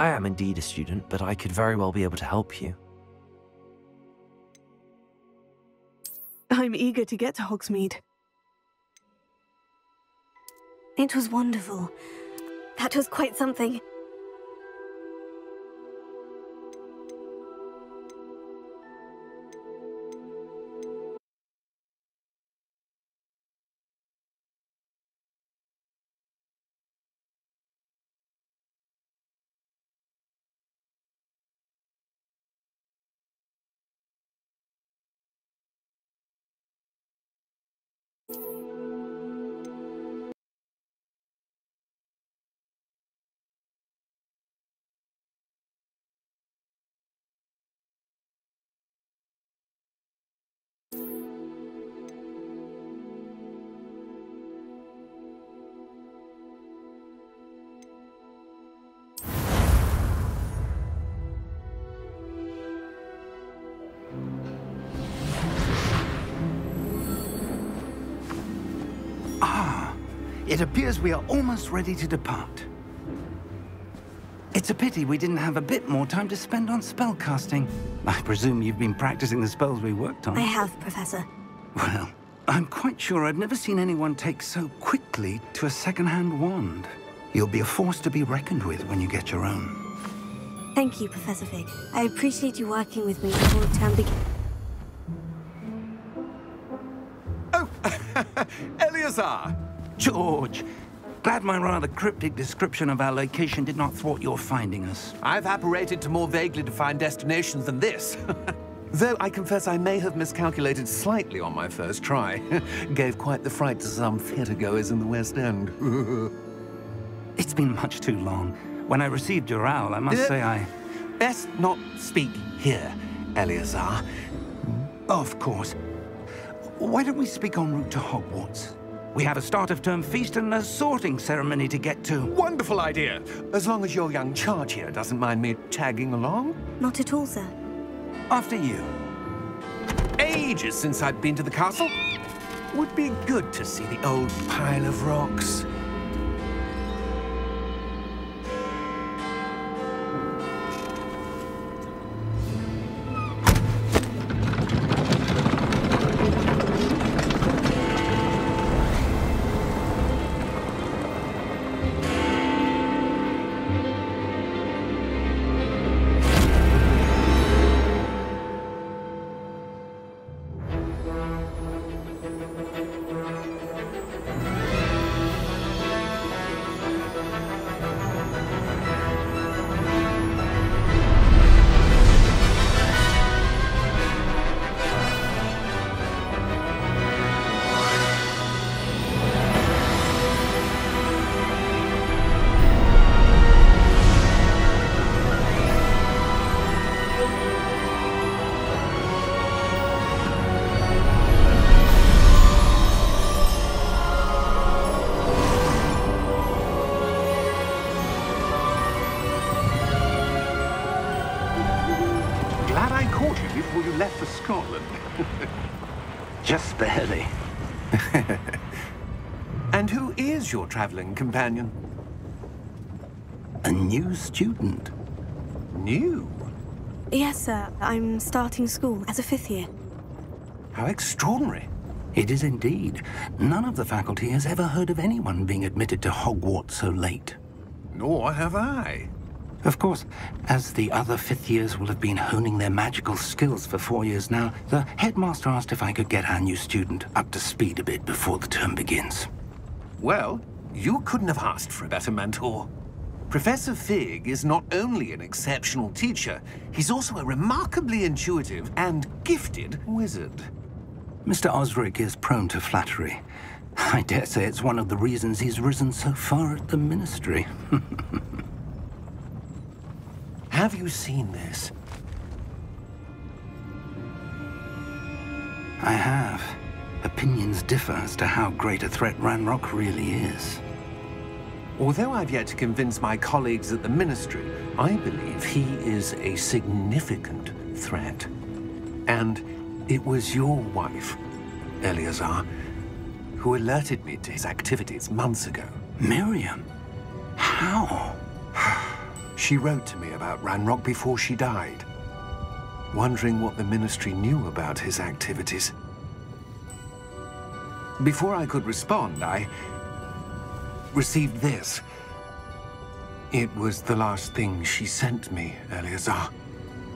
I am indeed a student, but I could very well be able to help you. I'm eager to get to Hogsmeade. It was wonderful. That was quite something. It appears we are almost ready to depart. It's a pity we didn't have a bit more time to spend on spellcasting. I presume you've been practicing the spells we worked on. I have, Professor. Well, I'm quite sure I've never seen anyone take so quickly to a second-hand wand. You'll be a force to be reckoned with when you get your own. Thank you, Professor Fig. I appreciate you working with me before the term begins. Oh, Eleazar! George, glad my rather cryptic description of our location did not thwart your finding us. I've apparated to more vaguely defined destinations than this. Though I confess I may have miscalculated slightly on my first try. Gave quite the fright to some theatre-goers in the West End. It's been much too long. When I received your owl, I must say I... Best not speak here, Eleazar. Of course. Why don't we speak en route to Hogwarts? We have a start-of-term feast and a sorting ceremony to get to. Wonderful idea! As long as your young charge here doesn't mind me tagging along. Not at all, sir. After you. Ages since I'd been to the castle. Would be good to see the old pile of rocks. Before you left for Scotland. Just barely. And who is your traveling companion? A new student. New? Yes, sir. I'm starting school as a 5th year. How extraordinary. It is indeed. None of the faculty has ever heard of anyone being admitted to Hogwarts so late. Nor have I. Of course, as the other 5th years will have been honing their magical skills for 4 years now, the headmaster asked if I could get our new student up to speed a bit before the term begins. Well, you couldn't have asked for a better mentor. Professor Fig is not only an exceptional teacher, he's also a remarkably intuitive and gifted wizard. Mr. Osric is prone to flattery. I dare say it's one of the reasons he's risen so far at the ministry. Have you seen this? I have. Opinions differ as to how great a threat Ranrock really is. Although I've yet to convince my colleagues at the Ministry, I believe he is a significant threat. And it was your wife, Eleazar, who alerted me to his activities months ago. Miriam? How? She wrote to me about Ranrock before she died, wondering what the Ministry knew about his activities. Before I could respond, I received this. It was the last thing she sent me, Eleazar.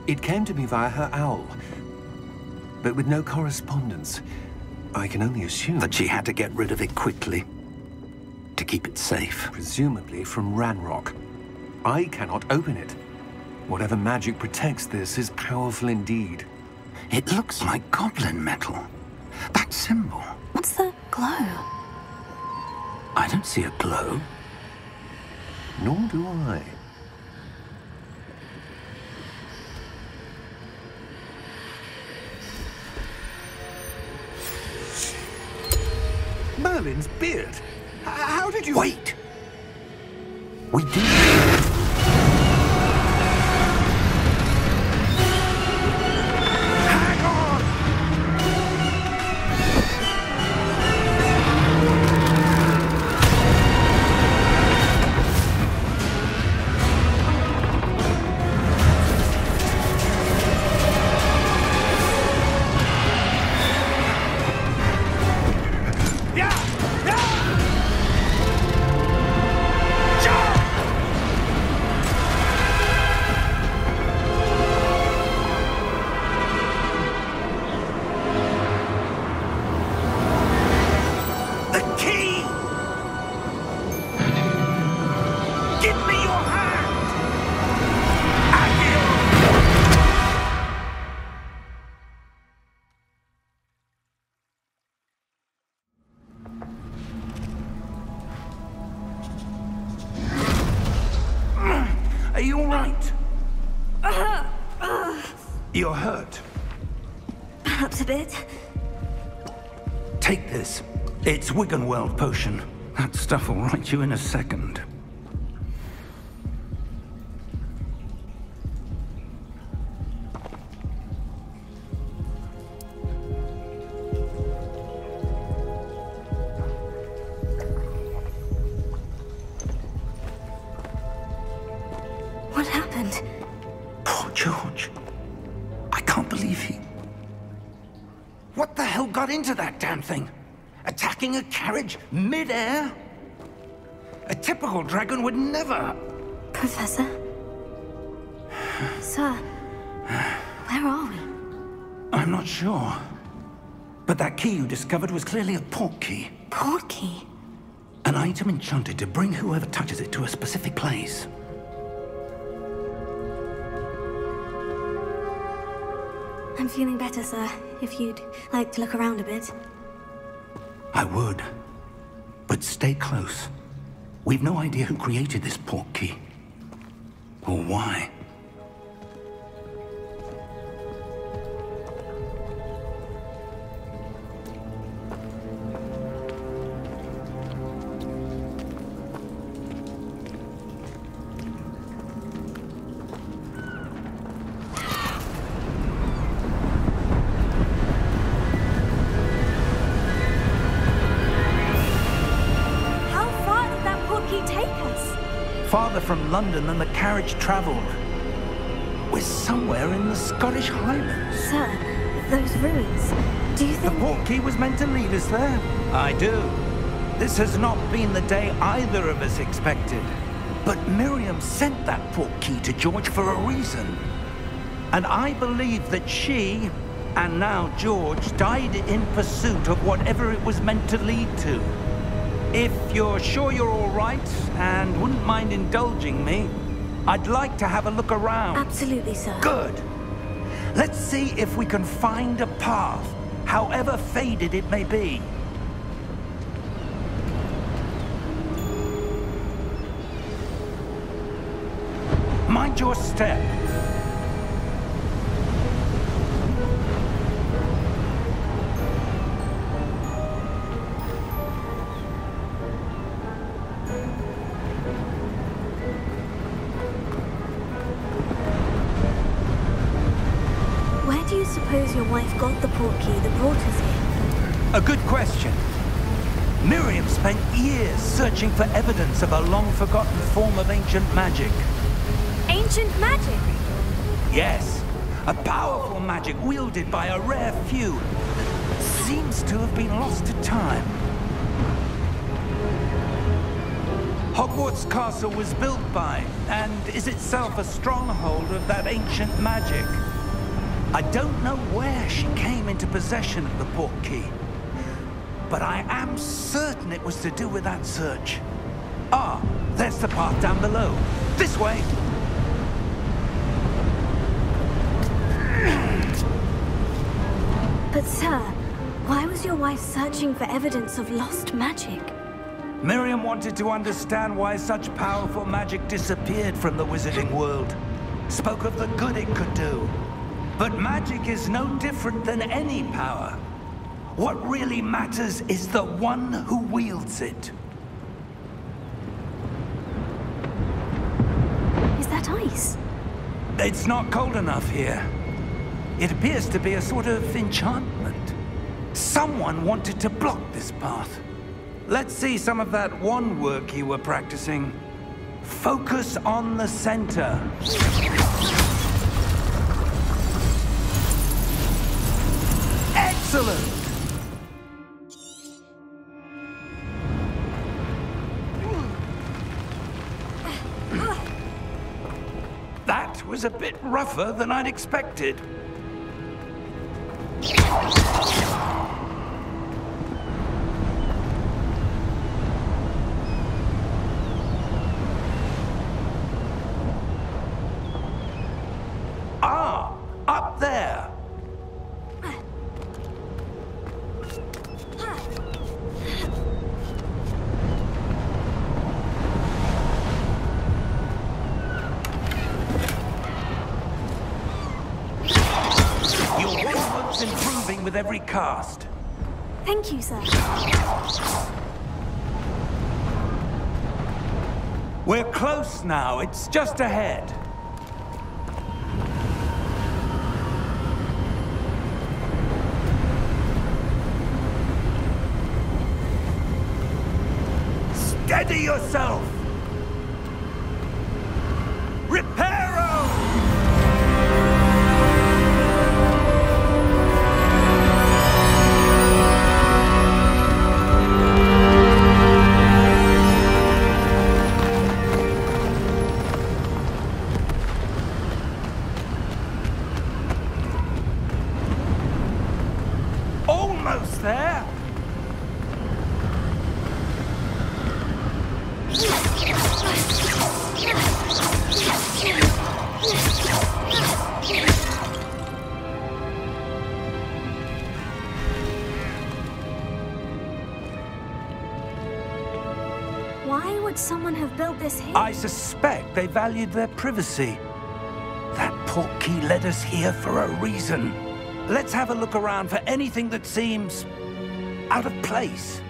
It came to me via her owl, but with no correspondence. I can only assume that she had to get rid of it quickly, to keep it safe. Presumably from Ranrock. I cannot open it. Whatever magic protects this is powerful indeed. It looks like goblin metal. That symbol. What's the glow? I don't see a glow. Nor do I. Merlin's beard. How did you... Wait! We did... Hang on! Are you all right? You're hurt. Perhaps a bit. Take this. It's Wiggenweld potion. That stuff will right you in a second. What happened? Poor George. I can't believe he... What the hell got into that damn thing? Attacking a carriage mid-air? A typical dragon would never... Professor? Sir, where are we? I'm not sure. But that key you discovered was clearly a port key. Port key? An item enchanted to bring whoever touches it to a specific place. I'm feeling better, sir. If you'd like to look around a bit. I would. But stay close. We've no idea who created this port key. Or why. Farther from London than the carriage travelled. We're somewhere in the Scottish Highlands. Sir, those ruins, do you think... The port key was meant to lead us there? I do. This has not been the day either of us expected. But Miriam sent that port key to George for a reason. And I believe that she, and now George, died in pursuit of whatever it was meant to lead to. If you're sure you're all right, and wouldn't mind indulging me, I'd like to have a look around. Absolutely, sir. Good. Let's see if we can find a path, however faded it may be. Mind your step. Suppose your wife got the port key that brought us here? A good question. Miriam spent years searching for evidence of a long-forgotten form of ancient magic. Ancient magic? Yes, a powerful magic wielded by a rare few that seems to have been lost to time. Hogwarts Castle was built by, and is itself a stronghold of that ancient magic. I don't know where she came into possession of the portkey, but I am certain it was to do with that search. Ah, there's the path down below. This way! But sir, why was your wife searching for evidence of lost magic? Miriam wanted to understand why such powerful magic disappeared from the wizarding world. Spoke of the good it could do. But magic is no different than any power. What really matters is the one who wields it. Is that ice? It's not cold enough here. It appears to be a sort of enchantment. Someone wanted to block this path. Let's see some of that wand work you were practicing. Focus on the center. Excellent! That was a bit rougher than I'd expected. Ah, up there. Your wand improving with every cast. Thank you, sir. We're close now. It's just ahead. Steady yourself! Reparo! Almost there! Why would someone have built this here? I suspect they valued their privacy. That portkey led us here for a reason. Let's have a look around for anything that seems out of place.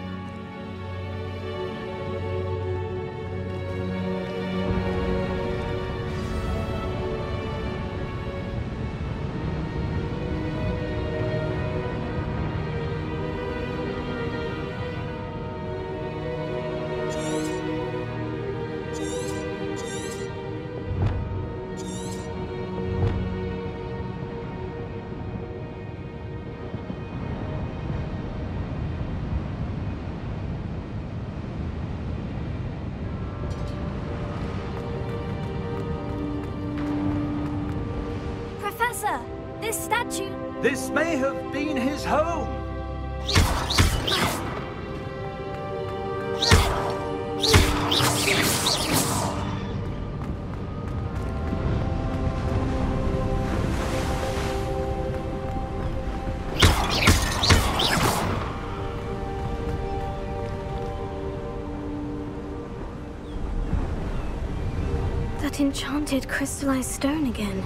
Professor, this statue... This may have been his home. That enchanted crystallized stone again.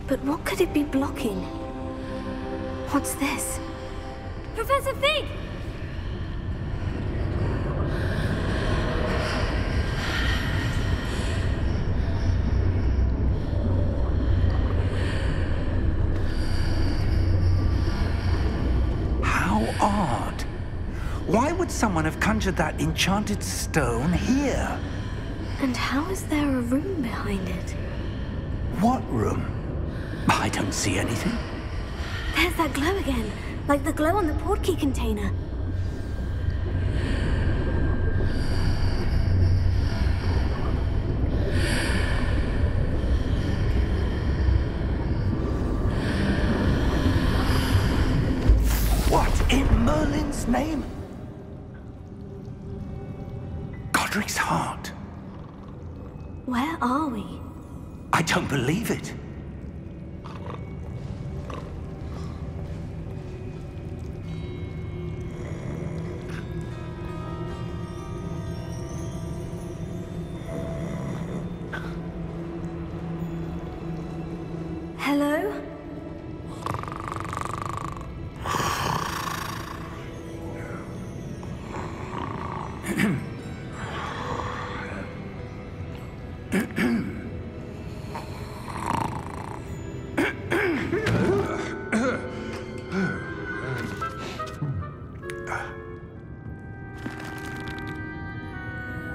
But what could it be blocking? What's this? Professor Fig! How odd. Why would someone have conjured that enchanted stone here? And how is there a room behind it? What room? I don't see anything. There's that glow again, like the glow on the portkey container. What in Merlin's name? Godric's heart. Where are we? I don't believe it. Hello?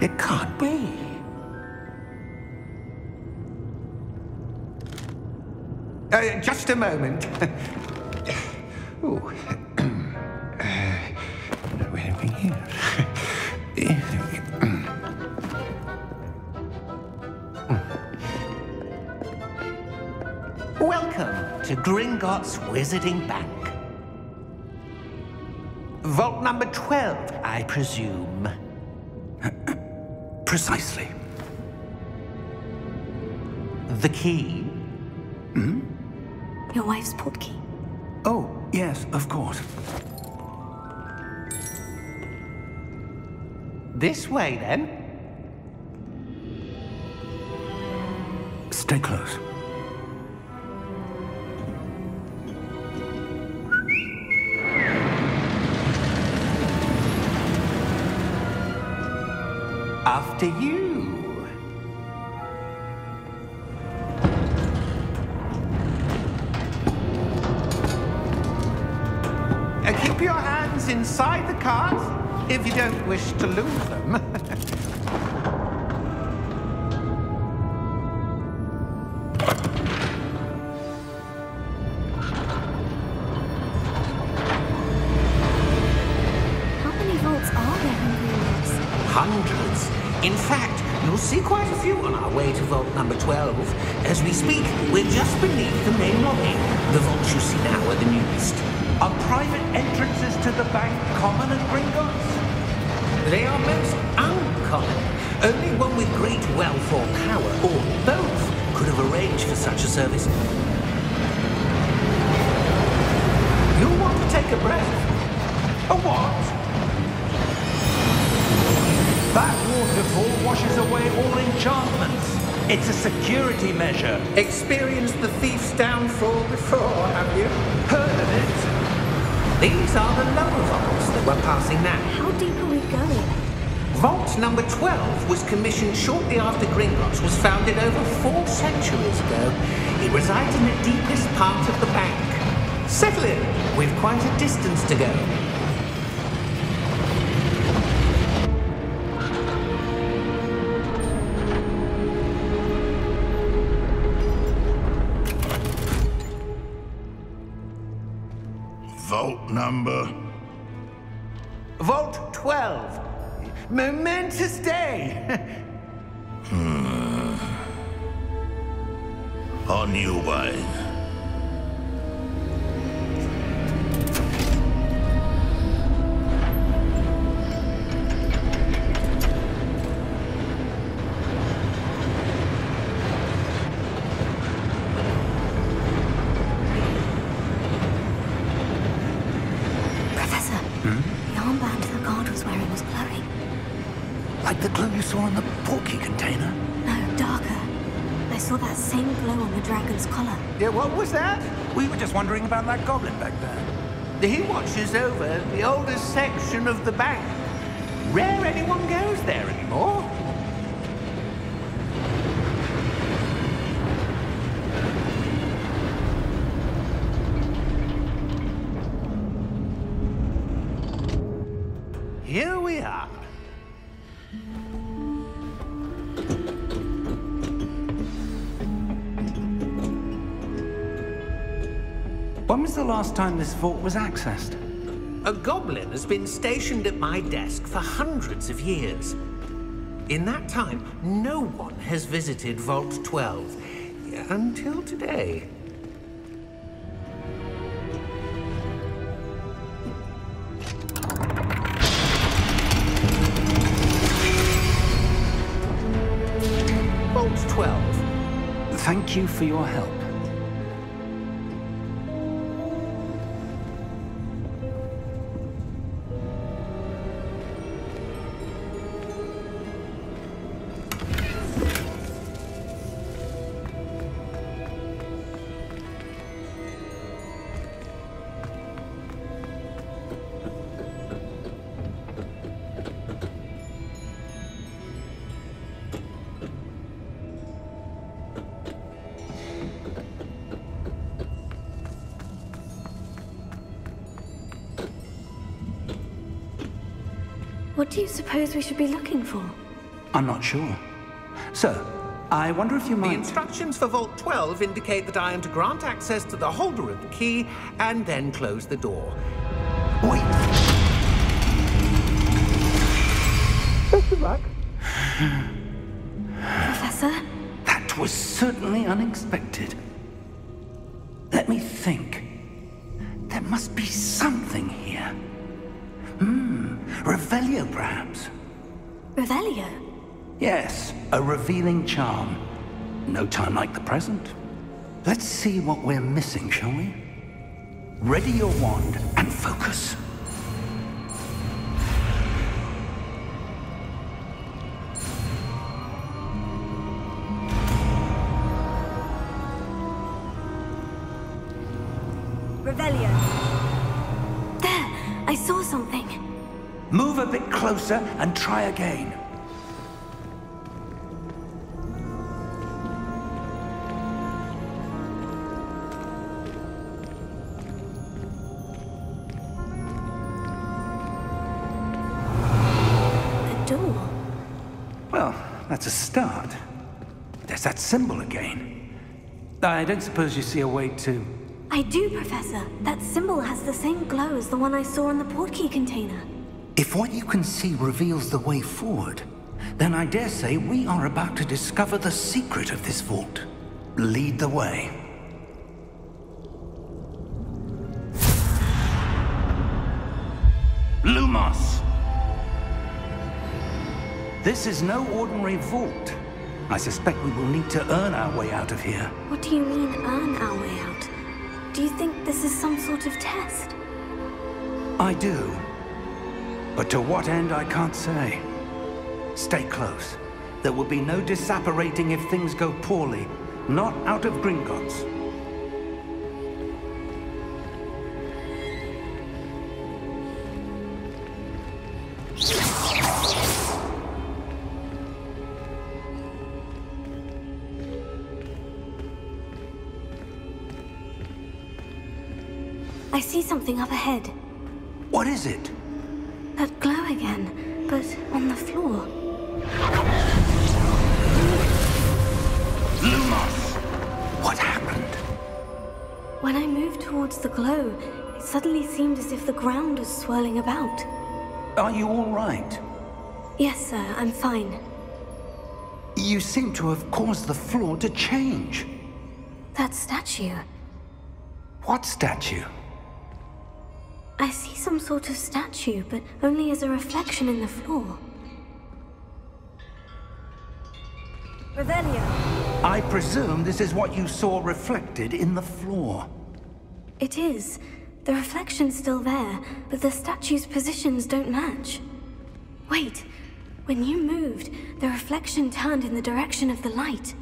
It can't be. Just a moment. Ooh. Where are we here? Welcome to Gringotts Wizarding Bank. Vault number 12, I presume. Precisely. The key? Hmm? Your wife's portkey. Oh, yes, of course. This way, then. Stay close. After you. Keep your hands inside the cart if you don't wish to lose them. How many vaults are there in Gringotts? Hundreds. In fact, you'll see quite a few on our way to vault number 12. As we speak, we're just beneath the main lobby. The vaults you see now are the newest. Are private entrances to the bank common at Gringotts? They are most uncommon. Only one with great wealth or power, or both, could have arranged for such a service. You'll want to take a breath. A what? That waterfall washes away all enchantments. It's a security measure. Experienced the thief's downfall before, have you? Heard of it? These are the lower vaults that we're passing now. How deep are we going? Vault number 12 was commissioned shortly after Gringotts was founded over 4 centuries ago. It resides in the deepest part of the bank. Settle in. We've quite a distance to go. Vault number? Vault 12. Momentous day. On you, wine. Like the glow you saw in the portkey container? No, darker. I saw that same glow on the dragon's collar. Yeah, what was that? We were just wondering about that goblin back there. He watches over the oldest section of the bank. Rare anyone goes there anymore. Here we are. When was the last time this vault was accessed? A goblin has been stationed at my desk for hundreds of years. In that time, no one has visited Vault 12. Until today. Vault 12. Thank you for your help. What do you suppose we should be looking for? I'm not sure. Sir, I wonder if you The might... instructions for Vault 12 indicate that I am to grant access to the holder of the key and then close the door. Wait! Best of luck. Professor? That was certainly unexpected. Let me think. There must be something here. Revelio, perhaps? Revelio? Yes, a revealing charm. No time like the present. Let's see what we're missing, shall we? Ready your wand and focus. Revelio. There! I saw something. Move a bit closer and try again. A door. Well, that's a start. There's that symbol again. I don't suppose you see a way to... I do, Professor. That symbol has the same glow as the one I saw in the portkey container. If what you can see reveals the way forward, then I dare say we are about to discover the secret of this vault. Lead the way. Lumos! This is no ordinary vault. I suspect we will need to earn our way out of here. What do you mean, earn our way out? Do you think this is some sort of test? I do. But to what end, I can't say. Stay close. There will be no disapparating if things go poorly. Not out of Gringotts. I see something up ahead. What is it? That glow again, but on the floor. Lumos! What happened? When I moved towards the glow, it suddenly seemed as if the ground was swirling about. Are you all right? Yes, sir, I'm fine. You seem to have caused the floor to change. That statue. What statue? I see some sort of statue, but only as a reflection in the floor. Revelio. I presume this is what you saw reflected in the floor. It is. The reflection's still there, but the statue's positions don't match. Wait. When you moved, the reflection turned in the direction of the light.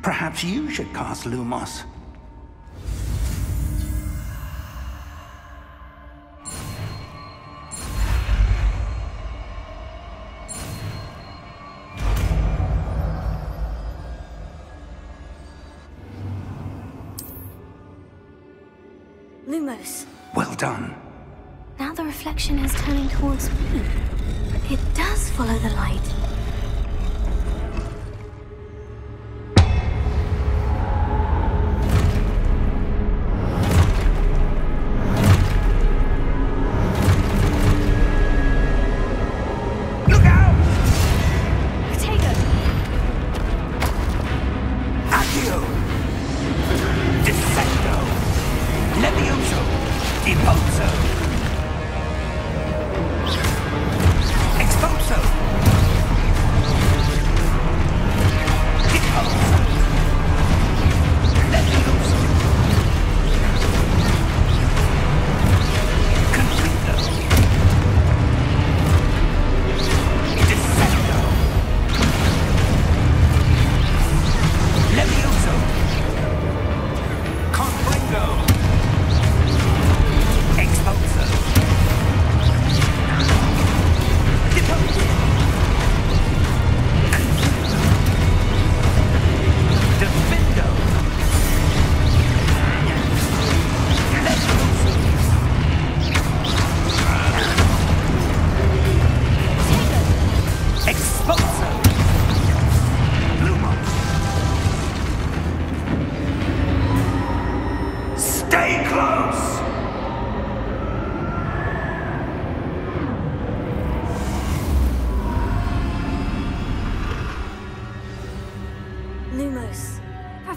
Perhaps you should cast Lumos. Lumos. Well done. Now the reflection is turning towards me. It does follow the light.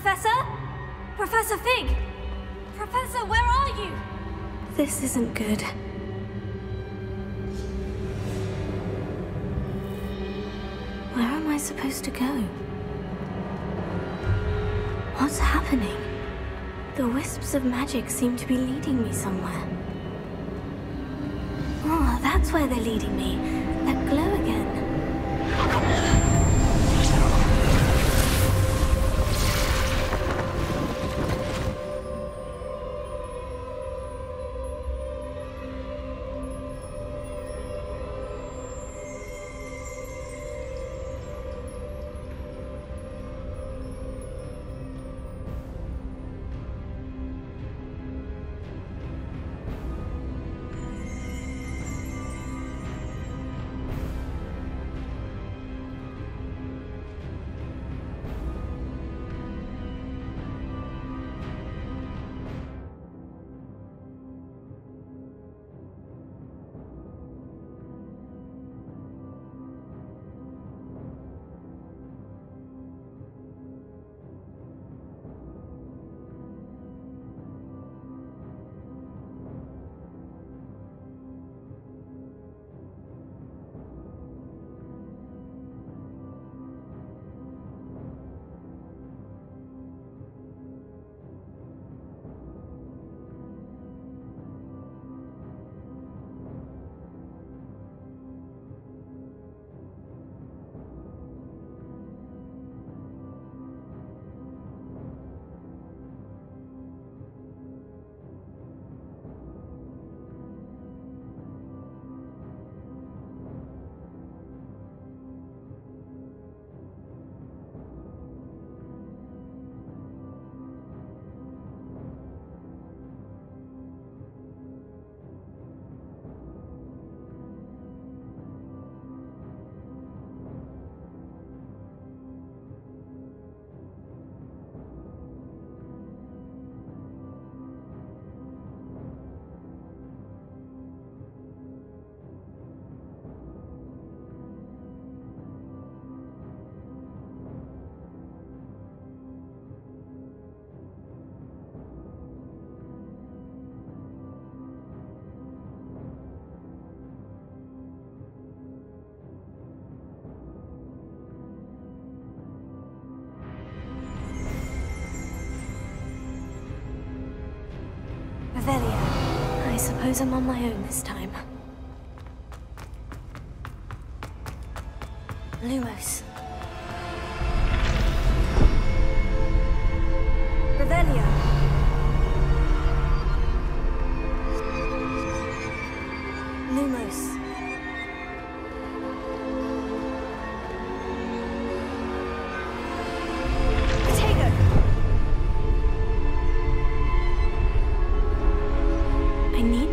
Professor? Professor Fig? Professor, where are you? This isn't good. Where am I supposed to go? What's happening? The wisps of magic seem to be leading me somewhere. Oh, that's where they're leading me. That glow again. Revelia. I suppose I'm on my own this time. Lumos. Revelia. Lumos.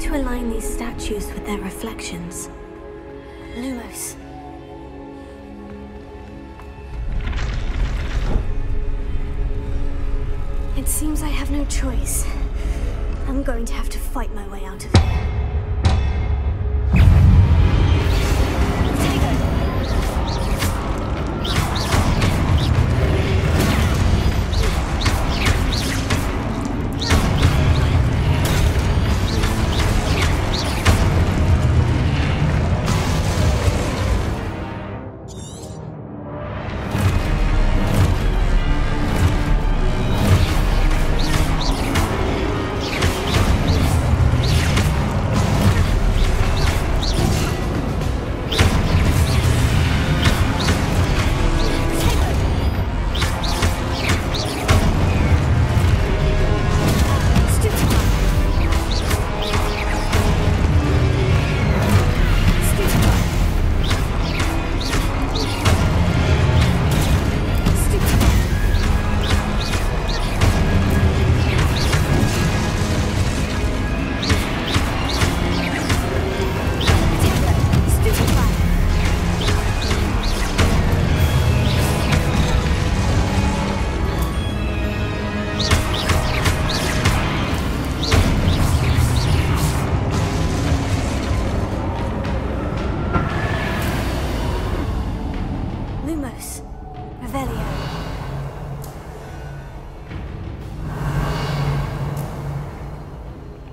To align these statues with their reflections. Lumos. It seems I have no choice. I'm going to have to fight my way out of here.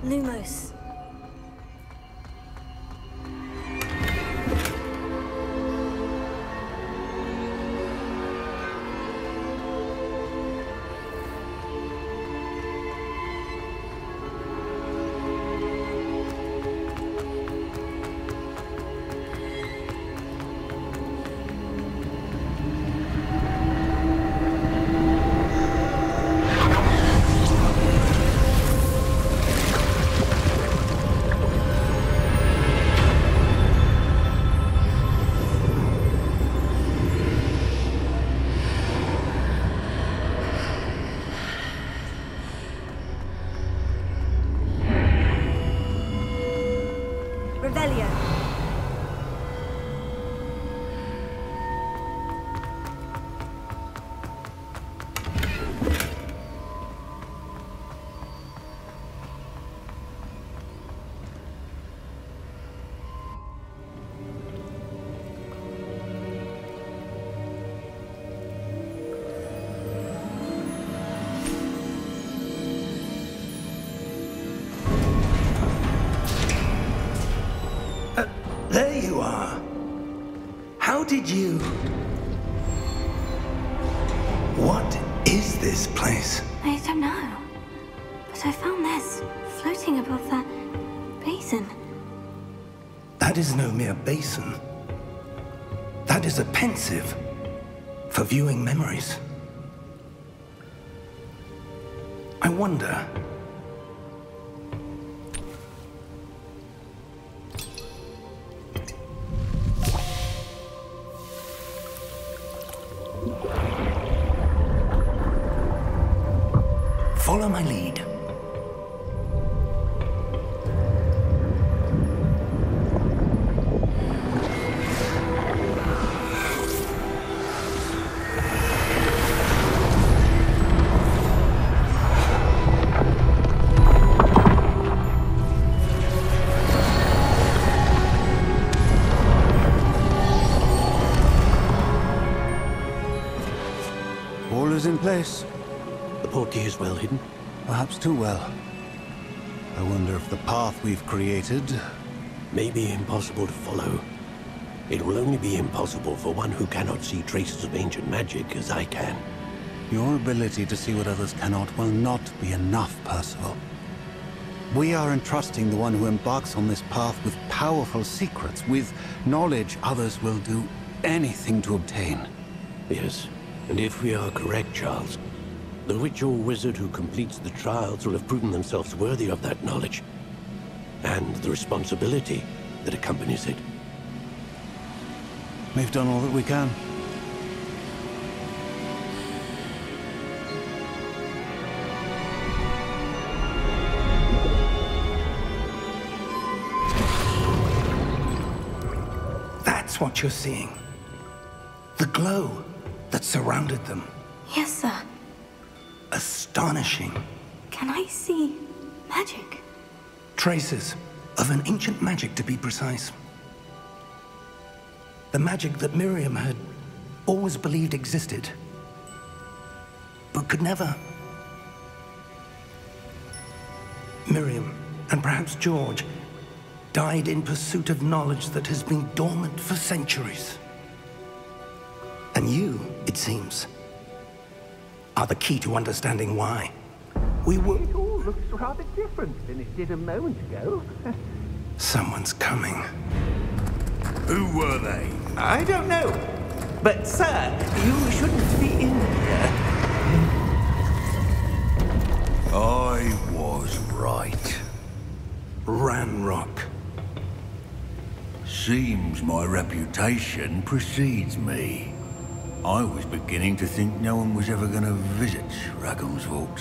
Lumos. There you are. How did you... What is this place? I don't know. But I found this floating above that basin. That is no mere basin. That is a pensive for viewing memories. I wonder... Follow my lead. All is in place. The portkey is well hidden. Perhaps too well. I wonder if the path we've created... May be impossible to follow. It will only be impossible for one who cannot see traces of ancient magic as I can. Your ability to see what others cannot will not be enough, Percival. We are entrusting the one who embarks on this path with powerful secrets, with knowledge others will do anything to obtain. Yes, and if we are correct, Charles, the witch or wizard who completes the trials will have proven themselves worthy of that knowledge, and the responsibility that accompanies it. We've done all that we can. That's what you're seeing. The glow that surrounded them. Yes, sir. Astonishing. Can I see magic? Traces of an ancient magic, to be precise. The magic that Miriam had always believed existed, but could never. Miriam, and perhaps George, died in pursuit of knowledge that has been dormant for centuries. And you, it seems, are the key to understanding why. It all looks rather different than it did a moment ago. Someone's coming. Who were they? I don't know. But, sir, you shouldn't be in here. I was right. Ranrock. Seems my reputation precedes me. I was beginning to think no one was ever going to visit Rackham's vault.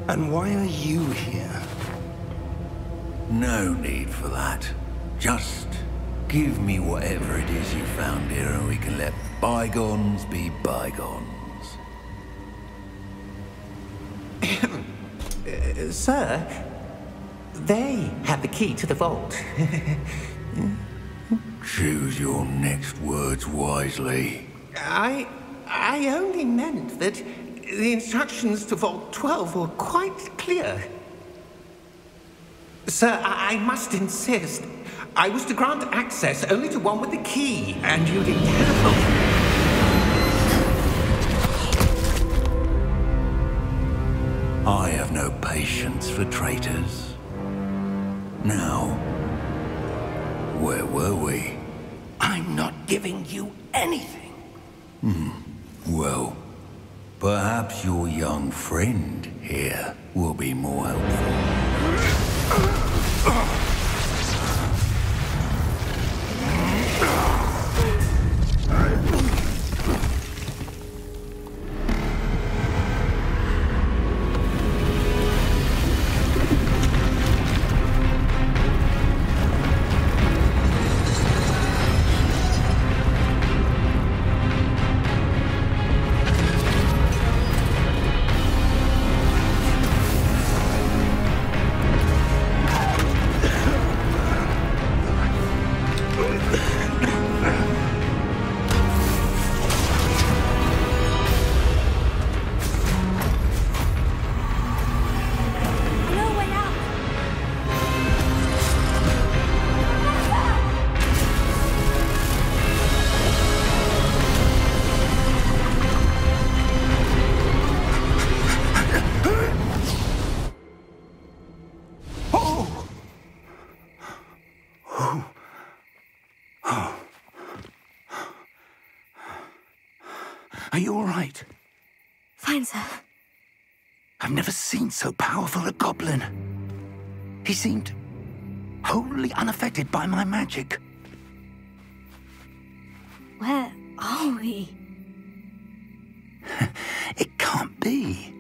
And why are you here? No need for that. Just give me whatever it is you found here and we can let bygones be bygones. Sir, they have the key to the vault. Choose your next words wisely. I only meant that the instructions to Vault 12 were quite clear. Sir, I must insist. I was to grant access only to one with the key, and you didn't have. I have no patience for traitors. Now, where were we? I'm not giving you anything. Well, perhaps your young friend here will be more helpful. Are you all right? Fine, sir. I've never seen so powerful a goblin. He seemed wholly unaffected by my magic. Where are we? It can't be.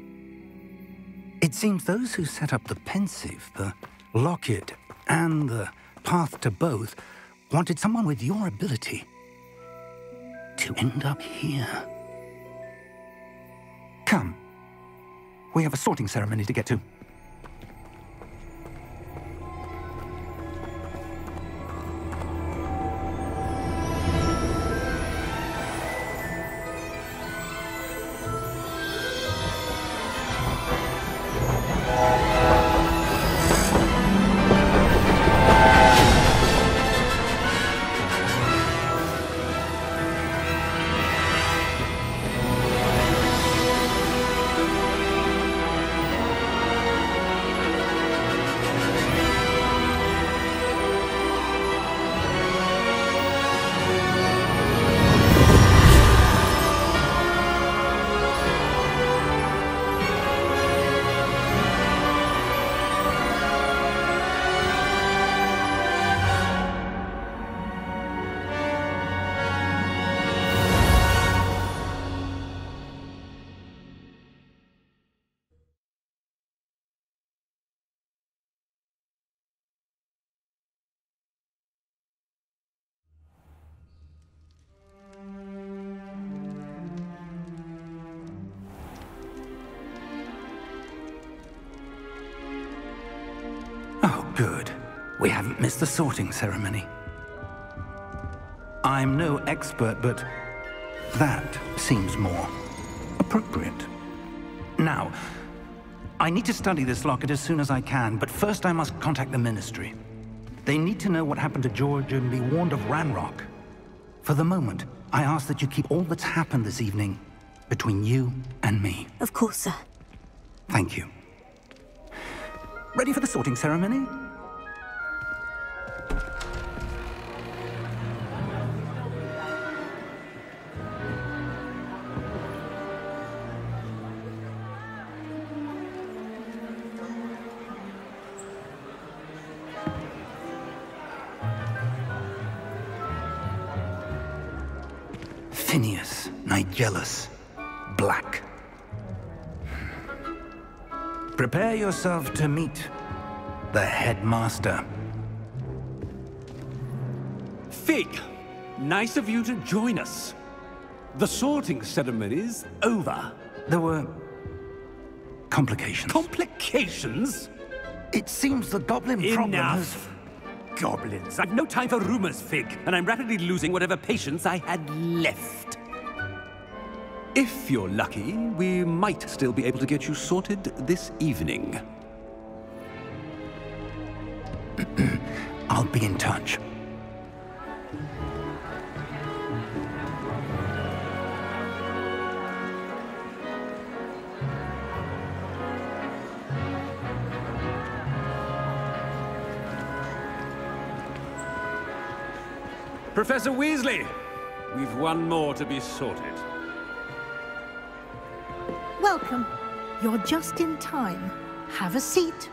It seems those who set up the pensive, the locket, and the path to both wanted someone with your ability to end up here. Come. We have a sorting ceremony to get to. Oh, good. We haven't missed the sorting ceremony. I'm no expert, but that seems more appropriate. Now, I need to study this locket as soon as I can, but first I must contact the Ministry. They need to know what happened to George and be warned of Ranrock. For the moment, I ask that you keep all that's happened this evening between you and me. Of course, sir. Thank you. Ready for the sorting ceremony? Phineas, Nigellus, Black. Prepare yourself to meet the headmaster. Fig, nice of you to join us. The sorting ceremony's over. There were complications. Complications? It seems the goblin problem has... Enough! Goblins. I've no time for rumors, Fig, and I'm rapidly losing whatever patience I had left. If you're lucky, we might still be able to get you sorted this evening. I'll be in touch. Professor Weasley, we've one more to be sorted. Welcome. You're just in time. Have a seat.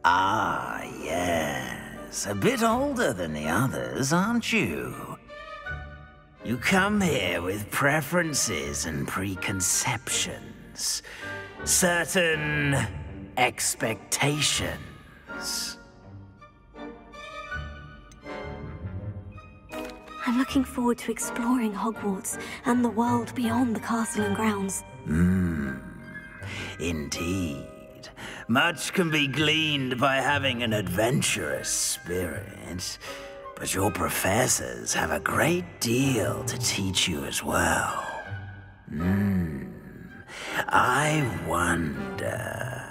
Ah, yes. A bit older than the others, aren't you? You come here with preferences and preconceptions. Certain expectations. I'm looking forward to exploring Hogwarts and the world beyond the castle and grounds. Indeed. Much can be gleaned by having an adventurous spirit, but your professors have a great deal to teach you as well. I wonder...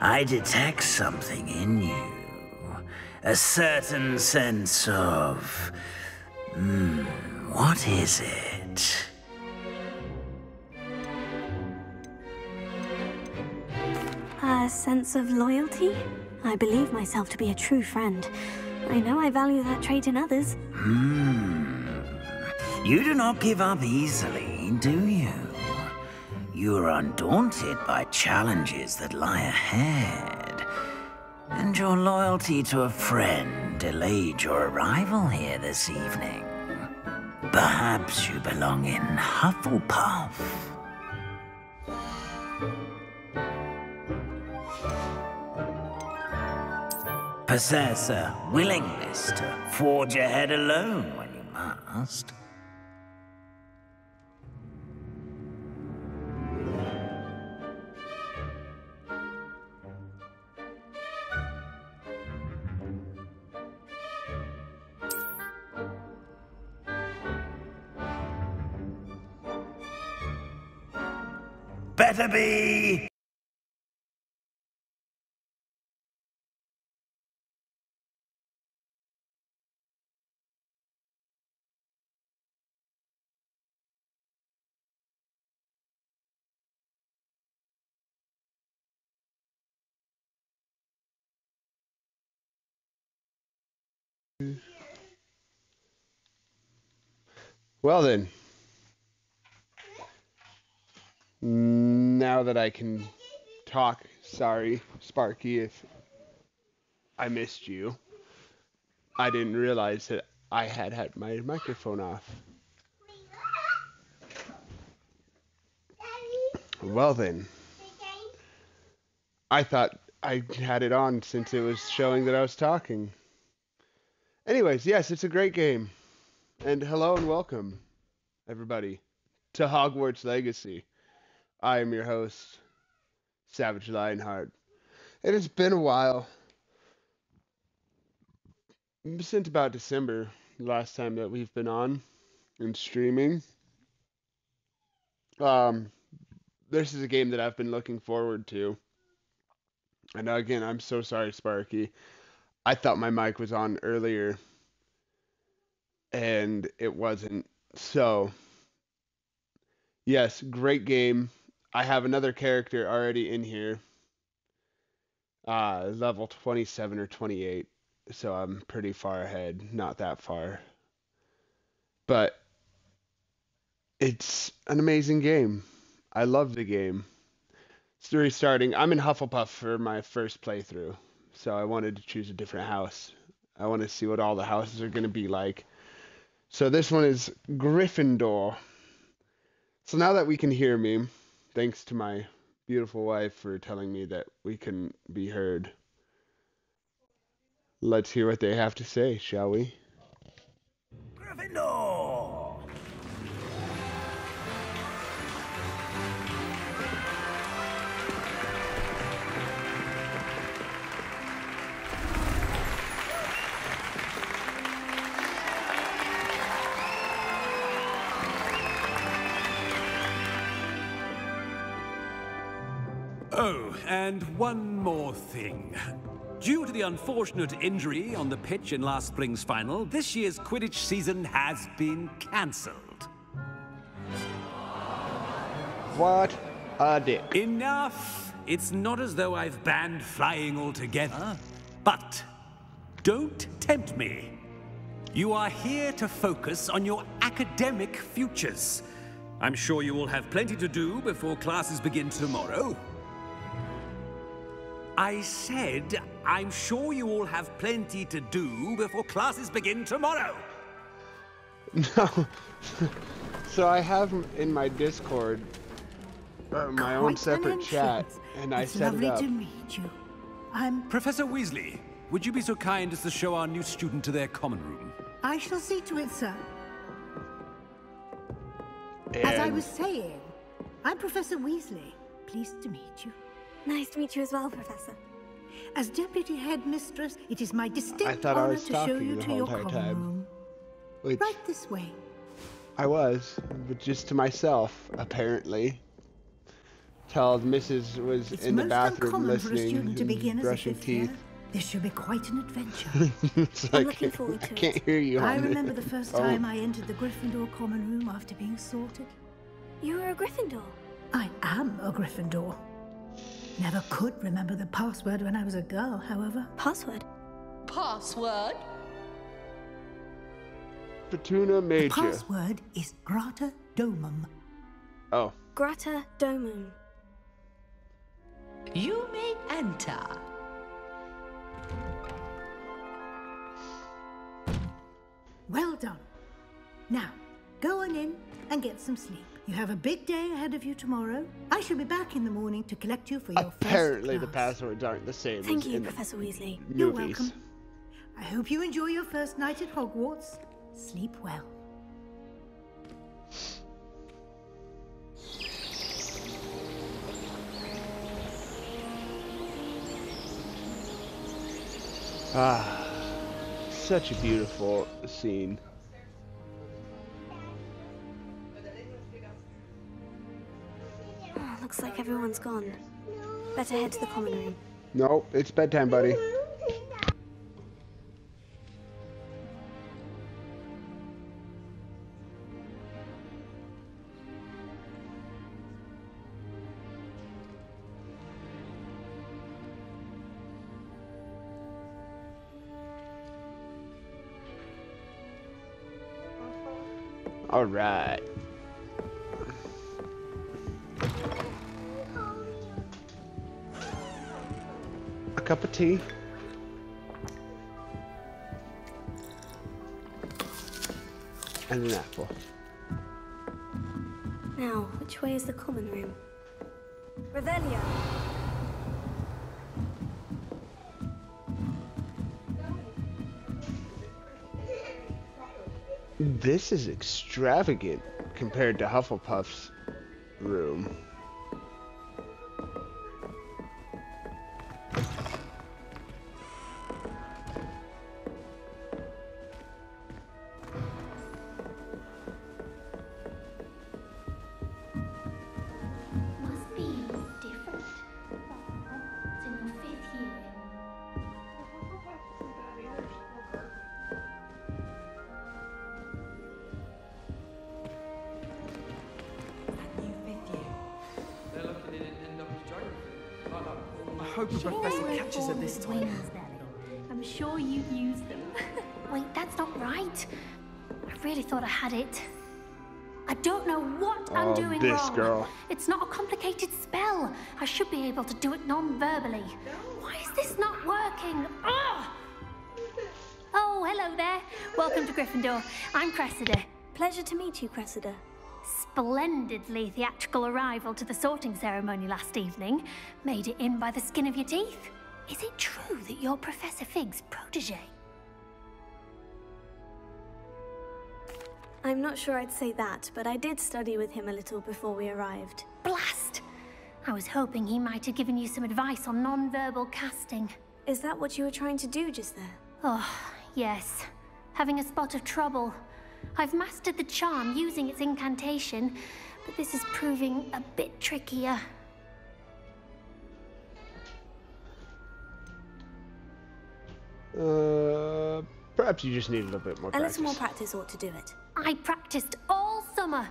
I detect something in you. A certain sense of... what is it? A sense of loyalty? I believe myself to be a true friend. I know I value that trait in others. You do not give up easily, do you? You are undaunted by challenges that lie ahead. And your loyalty to a friend delayed your arrival here this evening. Perhaps you belong in Hufflepuff. Possess a willingness to forge ahead alone when you must. Better be! Well then, now that I can talk, sorry, Sparky, if I missed you. I didn't realize that I had my microphone off. Well then, I thought I had it on since it was showing that I was talking. Anyways, yes, it's a great game. And hello and welcome, everybody, to Hogwarts Legacy. I am your host, Savage Lionheart. It has been a while. Since about December, the last time that we've been on and streaming. This is a game that I've been looking forward to. And again, I'm so sorry, Sparky. I thought my mic was on earlier, and it wasn't. So, yes, great game. I have another character already in here. Level 27 or 28. So I'm pretty far ahead. Not that far. But it's an amazing game. I love the game. It's restarting. I'm in Hufflepuff for my first playthrough. So I wanted to choose a different house. I want to see what all the houses are going to be like. So this one is Gryffindor. So now that we can hear me, thanks to my beautiful wife for telling me that we can be heard. Let's hear what they have to say, shall we? Gryffindor! Oh, and one more thing. Due to the unfortunate injury on the pitch in last spring's final, this year's Quidditch season has been cancelled. What a dick. Enough! It's not as though I've banned flying altogether. But don't tempt me. You are here to focus on your academic futures. I'm sure you will have plenty to do before classes begin tomorrow. I said, I'm sure you all have plenty to do before classes begin tomorrow. No. So I have in my Discord my own separate chat, and I set it up. Lovely to meet you. I'm Professor Weasley, would you be so kind as to show our new student to their common room? I shall see to it, sir. As I was saying, I'm Professor Weasley. Pleased to meet you. Nice to meet you as well, Professor. As Deputy Headmistress, it is my distinct I honor was to show talking you the to whole your entire common time. room. Which Right this way. I was, but just to myself, apparently. Child Mrs. was It's in the most bathroom uncommon for a listening student to begin and as a brushing fifth year. teeth. This should be quite an adventure. It's I'm like, looking forward to I can't hear you. I on it. remember the first time I entered the Gryffindor common room after being sorted. You were a Gryffindor? I am a Gryffindor. Never could remember the password when I was a girl, however. Password? Password? Petuna The Major. password is Grata Domum. Oh. Grata Domum. You may enter. Well done. Now, go on in and get some sleep. You have a big day ahead of you tomorrow. I shall be back in the morning to collect you for your Apparently the first class. passwords aren't the same Thank as you, in Professor Weasley. You're movies. welcome. I hope you enjoy your first night at Hogwarts. Sleep well. Ah, such a beautiful scene. Oh, looks like everyone's gone. Better head to the common room. Nope, it's bedtime, buddy. All right. A cup of tea. And an apple. Now, which way is the common room? Revelio. This is extravagant compared to Hufflepuff's room. Must be different. It's in your 5th year. I hope the professor catches her this time. I'm sure you'd use them. Wait, that's not right. I really thought I had it. I don't know what I'm doing this wrong. girl. It's not a complicated spell. I should be able to do it non-verbally. Why is this not working? Ugh! Oh, hello there. Welcome to Gryffindor. I'm Cressida. Pleasure to meet you, Cressida. Splendidly theatrical arrival to the sorting ceremony last evening. Made it in by the skin of your teeth. Is it true that you're Professor Fig's protege? I'm not sure I'd say that, but I did study with him a little before we arrived. Blast! I was hoping he might have given you some advice on non-verbal casting. Is that what you were trying to do just there? Oh, yes. Having a spot of trouble. I've mastered the charm using its incantation, but this is proving a bit trickier. Perhaps you just need a little bit more A practice. little more practice ought to do it. I practiced all summer.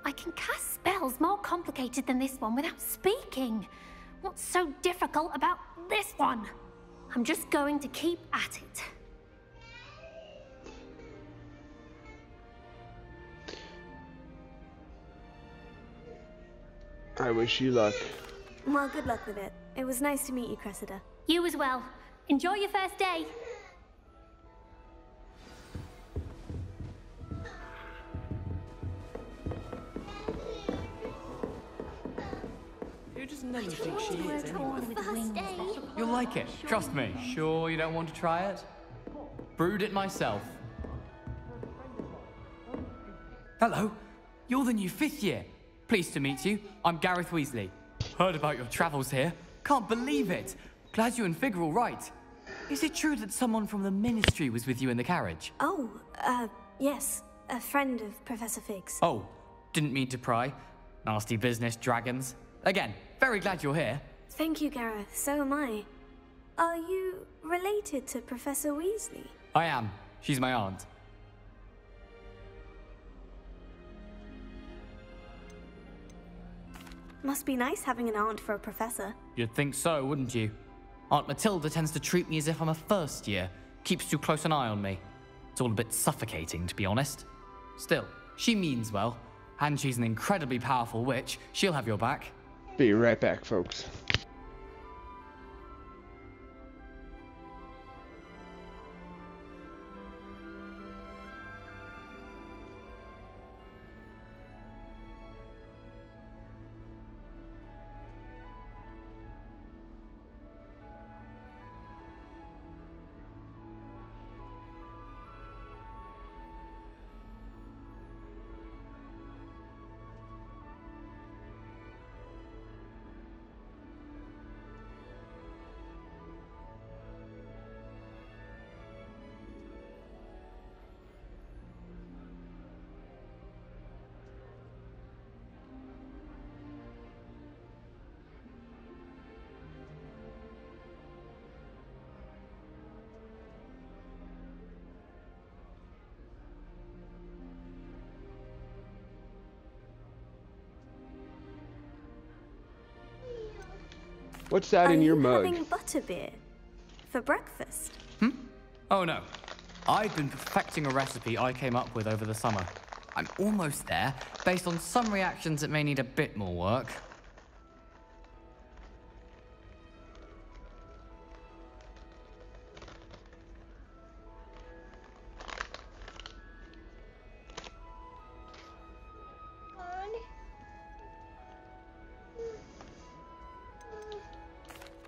I can cast spells more complicated than this one without speaking. What's so difficult about this one? I'm just going to keep at it. I wish you luck. Well, good luck with it. It was nice to meet you, Cressida. You as well. Enjoy your first day. Who does Nelly think she is anyway? You'll like it, trust me. Sure you don't want to try it? Brewed it myself. Hello, you're the new 5th year. Pleased to meet you. I'm Gareth Weasley. Heard about your travels here. Can't believe it. Glad you and Fig are all right. Is it true that someone from the Ministry was with you in the carriage? Oh, yes. A friend of Professor Fig's. Oh, didn't mean to pry. Nasty business, dragons. Again, very glad you're here. Thank you, Gareth. So am I. Are you related to Professor Weasley? I am. She's my aunt. Must be nice having an aunt for a professor. You'd think so, wouldn't you? Aunt Matilda tends to treat me as if I'm a first year. Keeps too close an eye on me. It's all a bit suffocating, to be honest. Still, she means well. And she's an incredibly powerful witch. She'll have your back. Be right back, folks. What's that in your mug? Are you having butterbeer for breakfast? Oh no. I've been perfecting a recipe I came up with over the summer. I'm almost there, based on some reactions that may need a bit more work.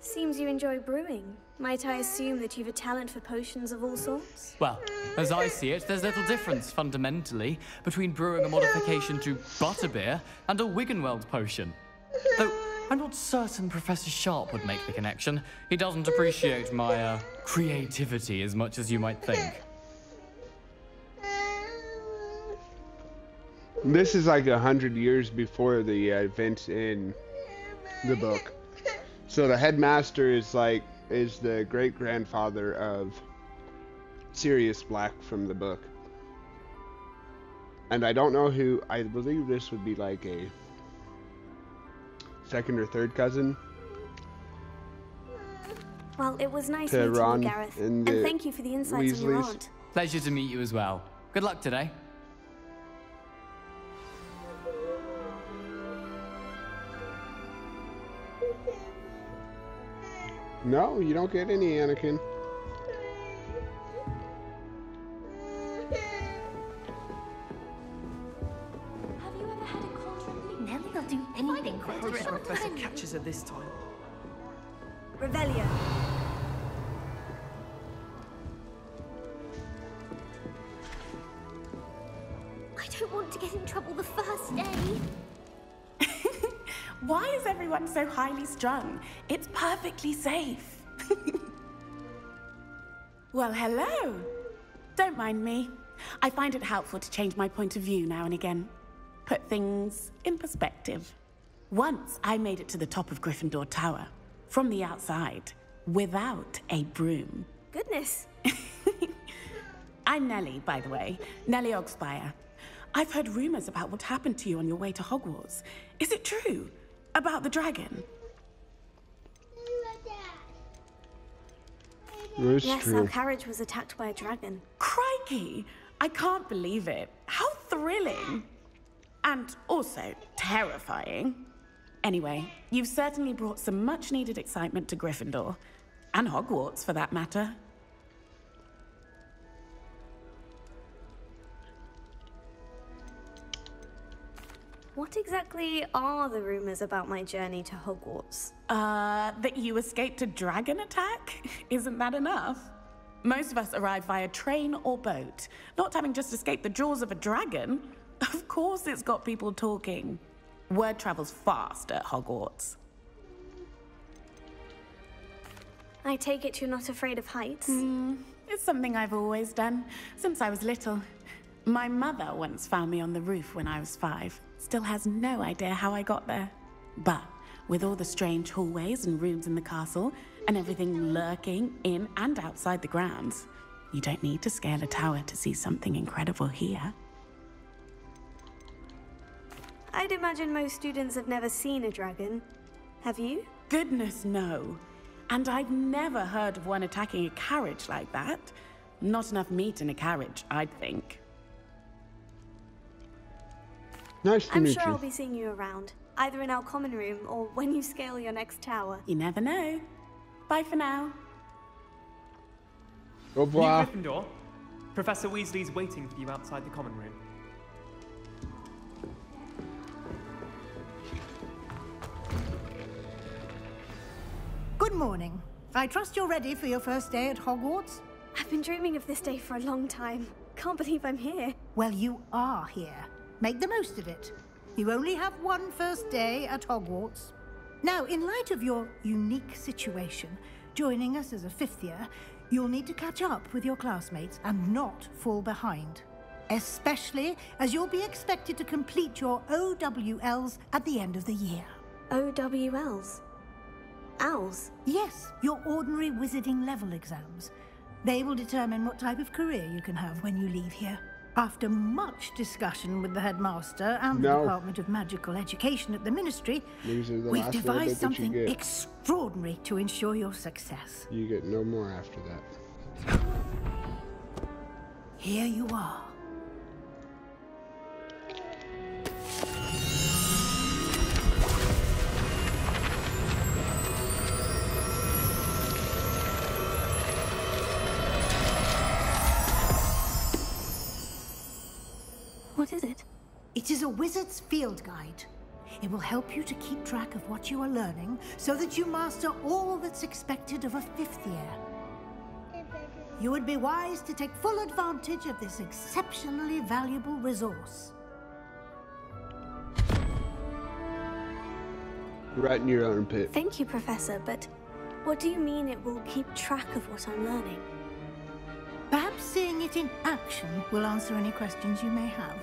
Seems you enjoy brewing. Might I assume that you've a talent for potions of all sorts? Well, as I see it, there's little difference, fundamentally, between brewing a modification to butterbeer and a Wiggenweld potion. Though, I'm not certain Professor Sharp would make the connection. He doesn't appreciate my, creativity as much as you might think. This is like 100 years before the event in the book. So the headmaster is the great-grandfather of Sirius Black from the book. And I don't know who, I believe this would be like a second or third cousin. Well, it was nice To meeting Ron you, Gareth. and And the thank you for the insights on your Weasleys. aunt. Pleasure to meet you as well. Good luck today. No, you don't get any, Anakin. Nelly will do anything for I a hope the thrill. Professor catches her this time. Revelio. I don't want to get in trouble the first day. Why is everyone so highly strung? It's perfectly safe. Well, hello. Don't mind me. I find it helpful to change my point of view now and again. Put things in perspective. Once I made it to the top of Gryffindor Tower, from the outside, without a broom. goodness. I'm Nellie, by the way. Nellie Ogspire. I've heard rumors about what happened to you on your way to Hogwarts. Is it true? About the dragon? Yes, true. our carriage was attacked by a dragon. Crikey! I can't believe it. How thrilling! And also terrifying. Anyway, you've certainly brought some much-needed excitement to Gryffindor. And Hogwarts, for that matter. What exactly are the rumors about my journey to Hogwarts? That you escaped a dragon attack? Isn't that enough? Most of us arrive via train or boat, not having just escaped the jaws of a dragon. Of course it's got people talking. Word travels fast at Hogwarts. I take it you're not afraid of heights? It's something I've always done, since I was little. My mother once found me on the roof when I was 5. Still has no idea how I got there. But with all the strange hallways and rooms in the castle, and everything lurking in and outside the grounds, you don't need to scale a tower to see something incredible here. I'd imagine most students have never seen a dragon. Have you? Goodness, no. And I've never heard of one attacking a carriage like that. Not enough meat in a carriage, I'd think. Nice to I'm meet sure you. I'll be seeing you around, either in our common room or when you scale your next tower. You never know. Bye for now. Au revoir. New Gryffindor, Professor Weasley's waiting for you outside the common room. Good morning. I trust you're ready for your first day at Hogwarts? I've been dreaming of this day for a long time. Can't believe I'm here. Well, you are here. Make the most of it. You only have one first day at Hogwarts. Now, in light of your unique situation, joining us as a 5th year, you'll need to catch up with your classmates and not fall behind. Especially as you'll be expected to complete your OWLs at the end of the year. OWLs? Owls? Yes, your ordinary wizarding level exams. They will determine what type of career you can have when you leave here. After much discussion with the headmaster and the Department of Magical Education at the Ministry, we've devised something extraordinary to ensure your success. You get no more after that. Here you are. What is it? It is a wizard's field guide. It will help you to keep track of what you are learning so that you master all that's expected of a 5th year. You would be wise to take full advantage of this exceptionally valuable resource. Right in your armpit. Thank you, Professor, but what do you mean it will keep track of what I'm learning? Perhaps seeing it in action will answer any questions you may have.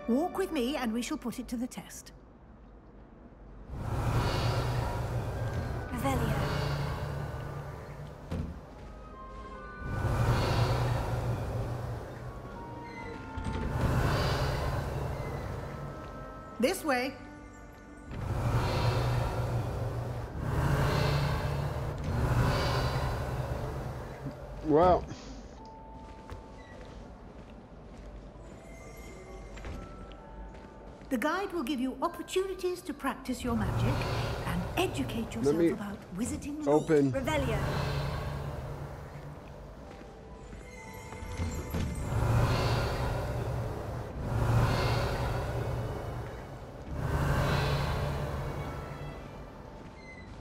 Walk with me and we shall put it to the test. Revelio. This way. Well. The guide will give you opportunities to practice your magic and educate yourself about wizarding lore. Open. Revelio.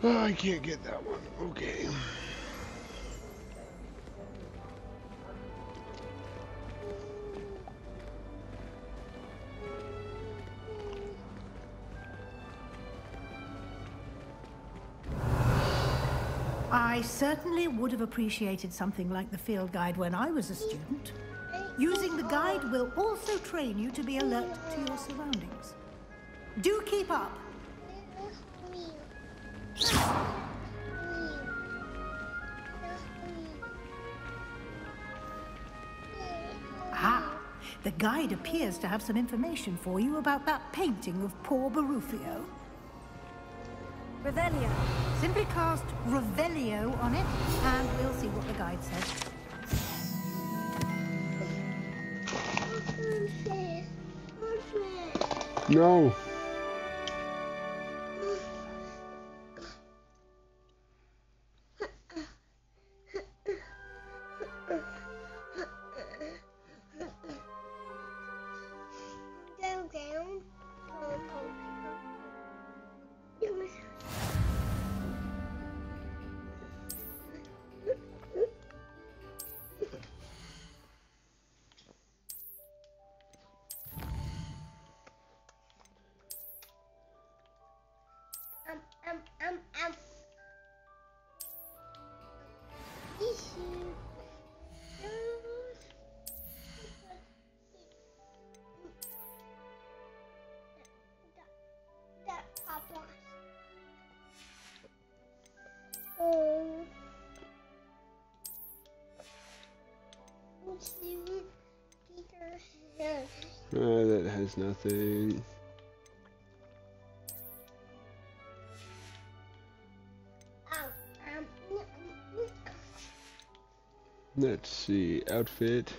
Oh, I can't get that one. Okay. I certainly would have appreciated something like the field guide when I was a student. Using the guide will also train you to be alert to your surroundings. Do keep up. The guide appears to have some information for you about that painting of poor Barufio. Revelio. Simply cast Revelio on it, and we'll see what the guide says. No. That has nothing. Let's see, outfit.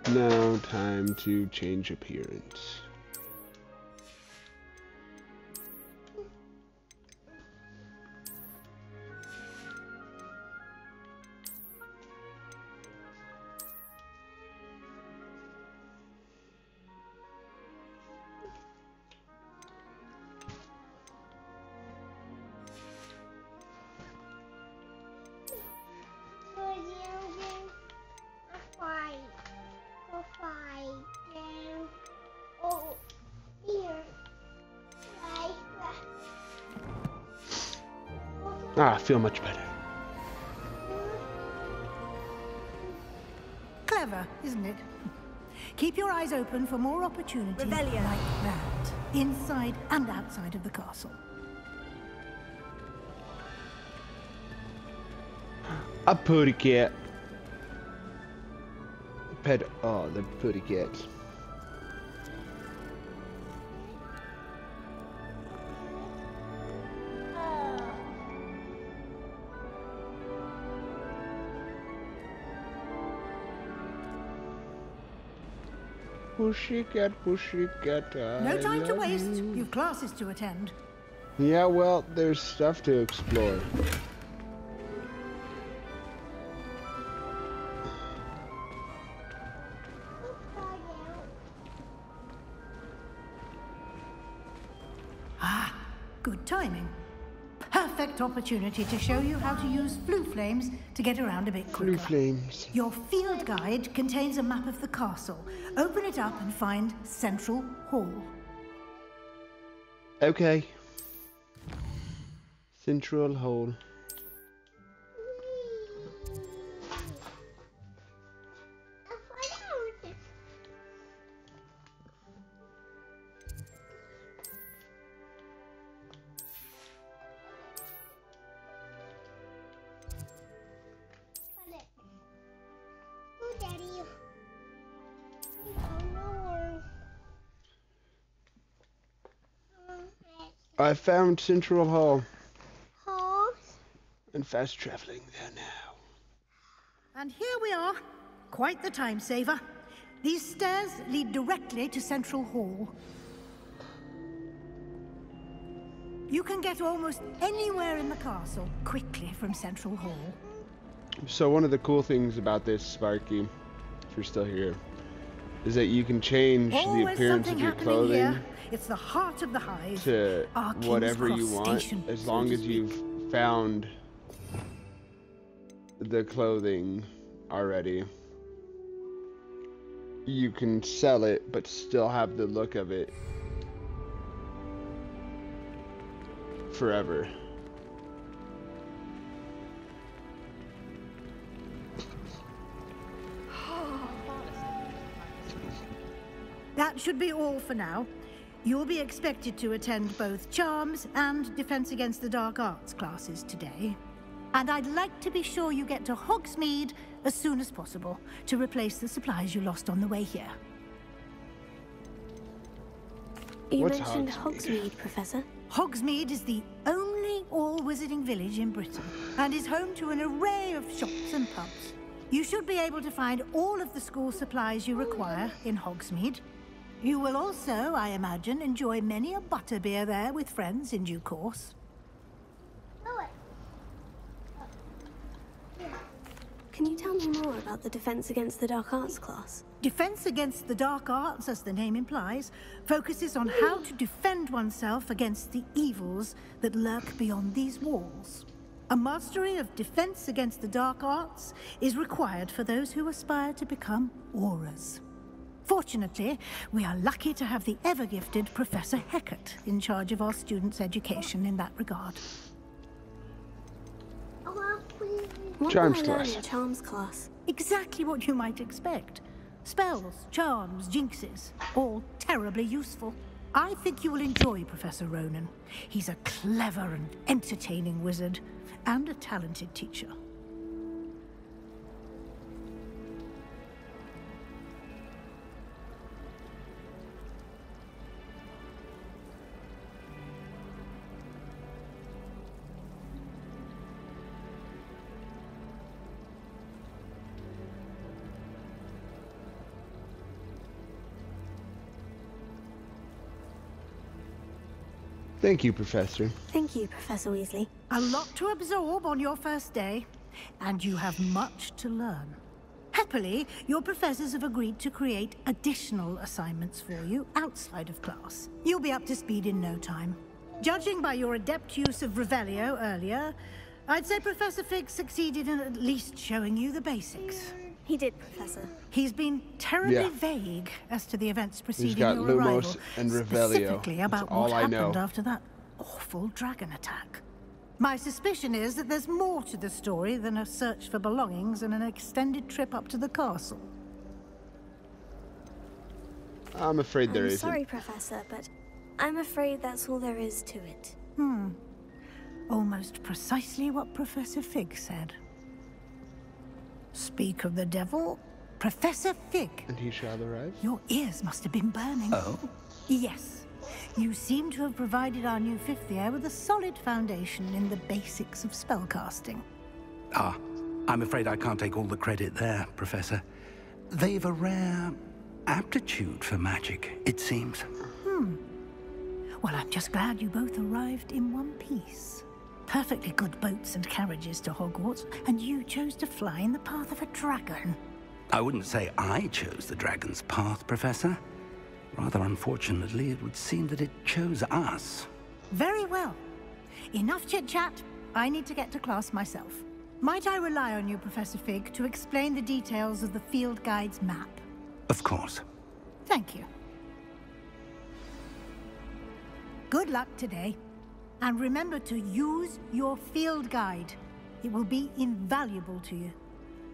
Now time to change appearance. Ah, I feel much better. Clever, isn't it? Keep your eyes open for more opportunities like that, inside and outside of the castle. A putty cat. Pet. Oh, the putty cats. Pussycat, pussycat. No time to waste. You've classes to attend. Yeah, well, there's stuff to explore. Ah, good timing. Perfect opportunity to show you how to use flue flames to get around a bit quicker. Flue flames. Your field guide contains a map of the castle. Open it up and find Central Hall. Okay. Central Hall. I found Central Hall. And fast traveling there now. And here we are. Quite the time saver. These stairs lead directly to Central Hall. You can get almost anywhere in the castle quickly from Central Hall. So one of the cool things about this, Sparky, if you're still here, is that you can change the appearance of your clothing here. It's the heart of the hive. To whatever you want, as long as you've found the clothing already. You can sell it, but still have the look of it forever. That should be all for now. You'll be expected to attend both Charms and Defense Against the Dark Arts classes today. And I'd like to be sure you get to Hogsmeade as soon as possible to replace the supplies you lost on the way here. You mentioned Hogsmeade, Professor. Hogsmeade is the only all-wizarding village in Britain and is home to an array of shops and pubs. You should be able to find all of the school supplies you require in Hogsmeade. You will also, I imagine, enjoy many a butterbeer there with friends in due course. Can you tell me more about the Defense Against the Dark Arts class? Defense Against the Dark Arts, as the name implies, focuses on how to defend oneself against the evils that lurk beyond these walls. A mastery of Defense Against the Dark Arts is required for those who aspire to become Aurors. Fortunately, we are lucky to have the ever-gifted Professor Hecat in charge of our students' education in that regard. What will I learn in Charms class? Exactly what you might expect. Spells, charms, jinxes, all terribly useful. I think you will enjoy Professor Ronan. He's a clever and entertaining wizard, and a talented teacher. Thank you, Professor. Thank you, Professor Weasley. A lot to absorb on your first day, and you have much to learn. Happily, your professors have agreed to create additional assignments for you outside of class. You'll be up to speed in no time. Judging by your adept use of Revelio earlier, I'd say Professor Fig succeeded in at least showing you the basics. He did, Professor. He's been terribly vague as to the events preceding He's got your Lumos arrival, and Revelio. specifically about That's all what I happened know. after that awful dragon attack. My suspicion is that there's more to the story than a search for belongings and an extended trip up to the castle. I'm afraid there I'm isn't. sorry, Professor, but I'm afraid that's all there is to it. Almost precisely what Professor Fig said. Speak of the devil, Professor Fig. And he shall arrive? Your ears must have been burning. Oh? Yes. You seem to have provided our new fifth year with a solid foundation in the basics of spellcasting. Ah, I'm afraid I can't take all the credit there, Professor. They've a rare aptitude for magic, it seems. Well, I'm just glad you both arrived in one piece. Perfectly good boats and carriages to Hogwarts, and you chose to fly in the path of a dragon. I wouldn't say I chose the dragon's path, Professor. Rather unfortunately, it would seem that it chose us. Very well. Enough chit-chat. I need to get to class myself. Might I rely on you, Professor Fig, to explain the details of the field guide's map? Of course. Thank you. Good luck today. And remember to use your field guide. It will be invaluable to you.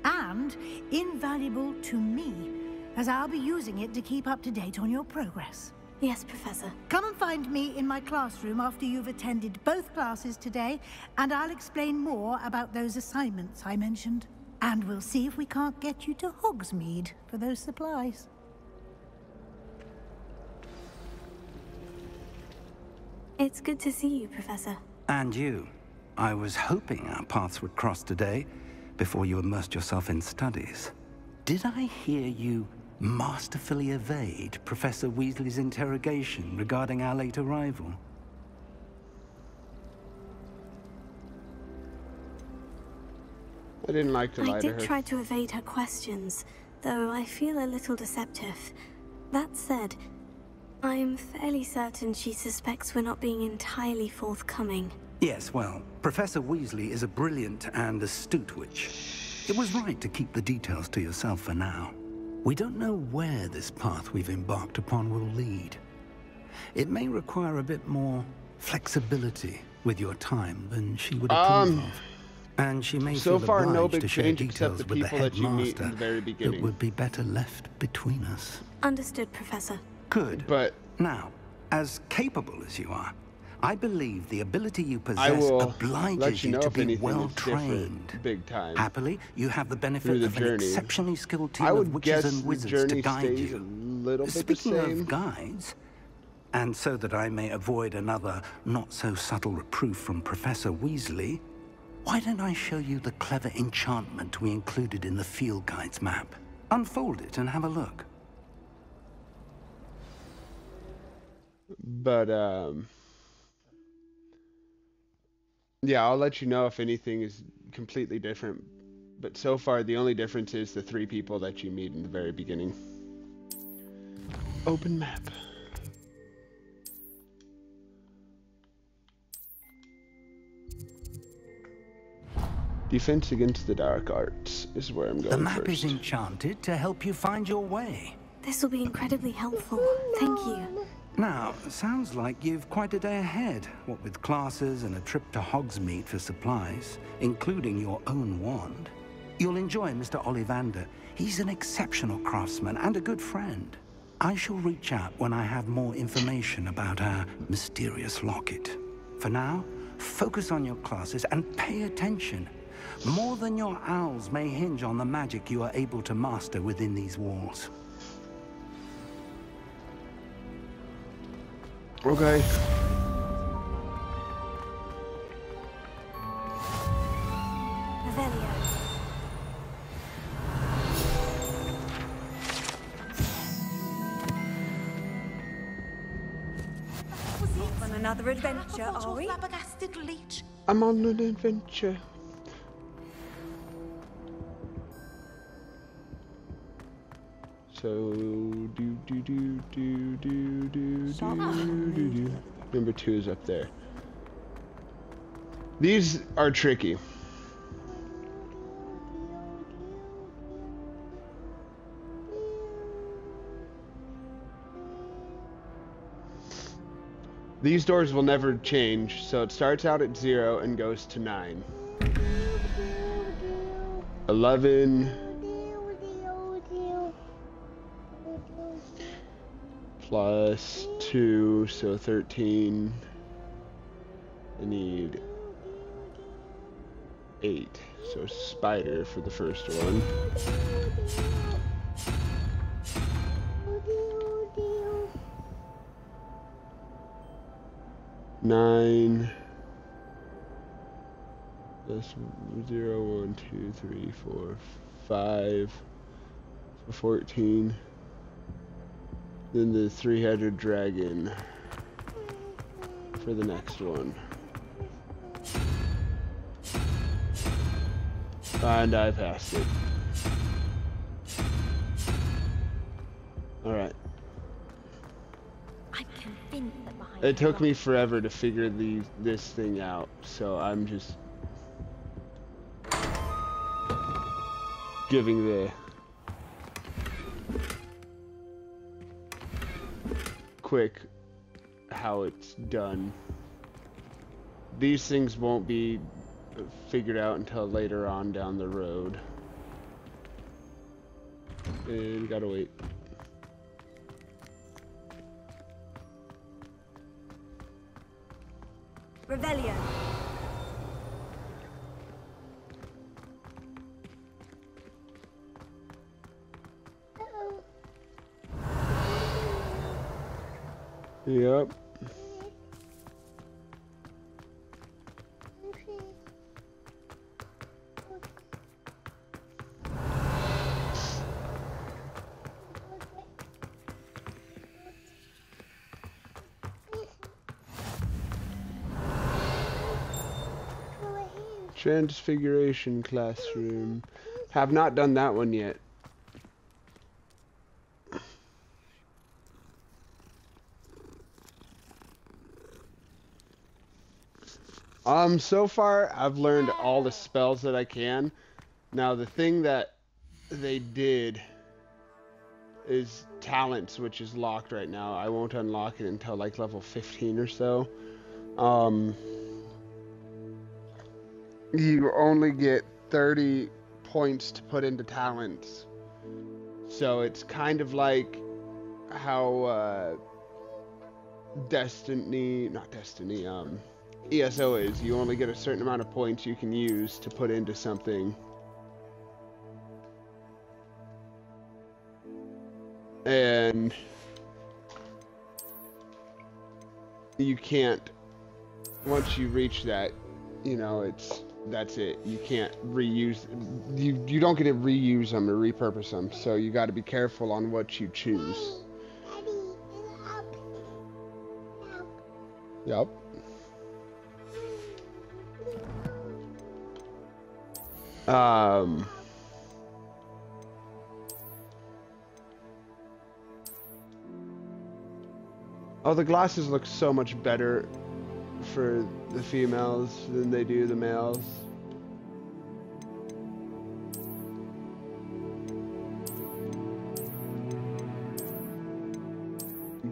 And invaluable to me, as I'll be using it to keep up to date on your progress. Yes, Professor. Come and find me in my classroom after you've attended both classes today, and I'll explain more about those assignments I mentioned. And we'll see if we can't get you to Hogsmeade for those supplies. It's good to see you, Professor. And you. I was hoping our paths would cross today, before you immersed yourself in studies. Did I hear you masterfully evade Professor Weasley's interrogation regarding our late arrival? I didn't like to lie I to her. did try to evade her questions, though I feel a little deceptive. That said, I am fairly certain she suspects we're not being entirely forthcoming. Yes, well, Professor Weasley is a brilliant and astute witch. It was right to keep the details to yourself for now. We don't know where this path we've embarked upon will lead. It may require a bit more flexibility with your time than she would approve of. And she may so feel far, no obliged big to share change except details the with the people that you meet headmaster in the very beginning. that would be better left between us. Understood, Professor. Good. But now, as capable as you are, I believe the ability you I possess will obliges let you know to if be anything well is different trained. big time. Happily, you have the Through benefit the of an journey. exceptionally skilled team I of would witches guess and the wizards to journey guide stays you. a little bit Speaking the same. of guides, and so that I may avoid another not-so-subtle reproof from Professor Weasley, why don't I show you the clever enchantment we included in the field guide's map? Unfold it and have a look. But yeah, I'll let you know if anything is completely different. But so far, the only difference is the 3 people that you meet in the very beginning. Open map. Defense against the dark arts is where I'm going The map first. is enchanted to help you find your way. This will be incredibly helpful. Thank you. Now, sounds like you've quite a day ahead, what with classes and a trip to Hogsmeade for supplies, including your own wand. You'll enjoy Mr. Ollivander. He's an exceptional craftsman and a good friend. I shall reach out when I have more information about our mysterious locket. For now, focus on your classes and pay attention. More than your owls may hinge on the magic you are able to master within these walls. Okay. Revelio. On another adventure, are we? Flabbergasted leech. I'm on an adventure. So do. Number 2 is up there. These are tricky. These doors will never change, so it starts out at 0 and goes to 9. 11 plus 2, so 13. I need 8, so spider for the first one. Nine. That's 0, 1, 2, 3, 4, 5. So 14. Then the 3-headed dragon for the next one. And I passed it. Alright. I'm convinced that behind It took me forever to figure this thing out, so I'm just giving the quick how it's done. These things won't be figured out until later on down the road. And gotta wait. Revelio. Yep. Transfiguration classroom. Have not done that one yet. So far I've learned all the spells that I can. Now the thing that they did is talents, which is locked right now. I won't unlock it until like level 15 or so. You only get 30 points to put into talents. So it's kind of like how ESO is. You only get a certain amount of points you can use to put into something. And you can't, once you reach that, you know, that's it. You can't reuse, you don't get to reuse them or repurpose them, so you got to be careful on what you choose. Yep. Oh, the glasses look so much better for the females than they do the males.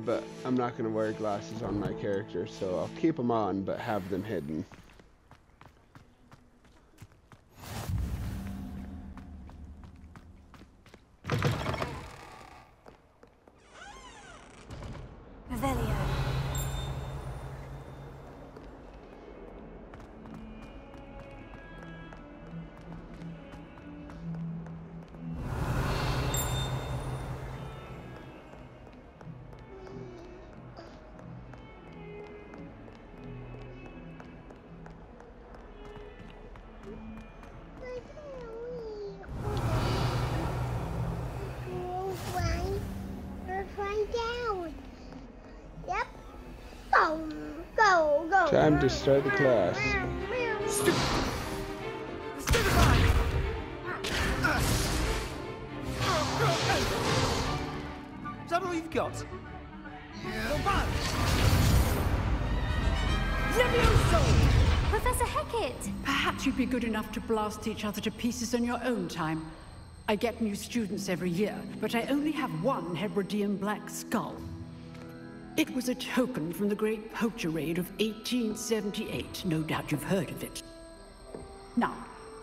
But I'm not going to wear glasses on my character, so I'll keep them on, but have them hidden. Time to start the class. Is that all you've got? Yeah. Professor Hecat! Perhaps you'd be good enough to blast each other to pieces in your own time. I get new students every year, but I only have one Hebridean black skull. It was a token from the Great Poacher Raid of 1878. No doubt you've heard of it. Now,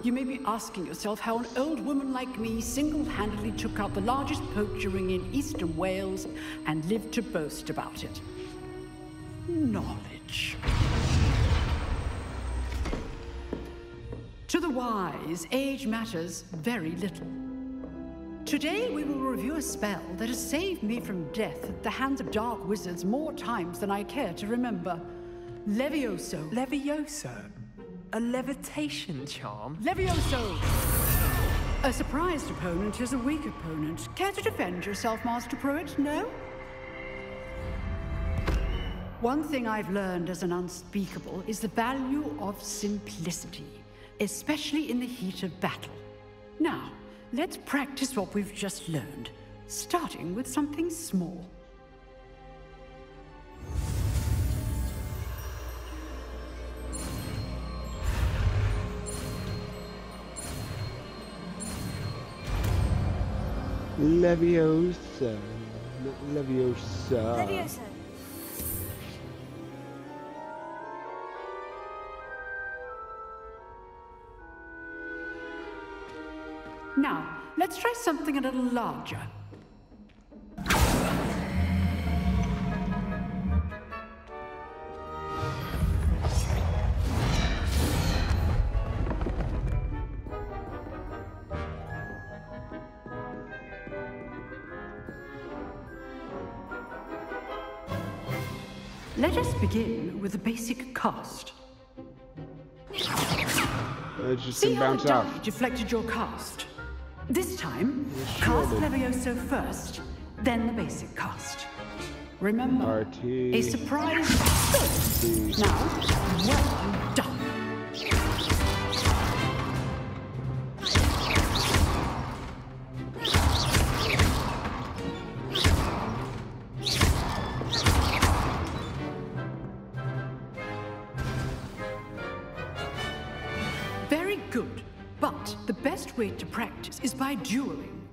you may be asking yourself how an old woman like me single-handedly took out the largest poacher ring in eastern Wales and lived to boast about it. Knowledge. To the wise, age matters very little. Today we will review a spell that has saved me from death at the hands of dark wizards more times than I care to remember. Levioso. Levioso? A levitation charm? Levioso! A surprised opponent is a weak opponent. Care to defend yourself, Master Pruitt? No? One thing I've learned as an unspeakable is the value of simplicity, especially in the heat of battle. Now, let's practice what we've just learned, starting with something small. Leviosa. Leviosa. Leviosa. Now, let's try something a little larger. Let us begin with the basic cast. Just See how bounce the die off. deflected your cast? This time, cast Levioso first, then the basic cast. Remember, a surprise first. Now, well done. Very good. But the best way to practice is by dueling.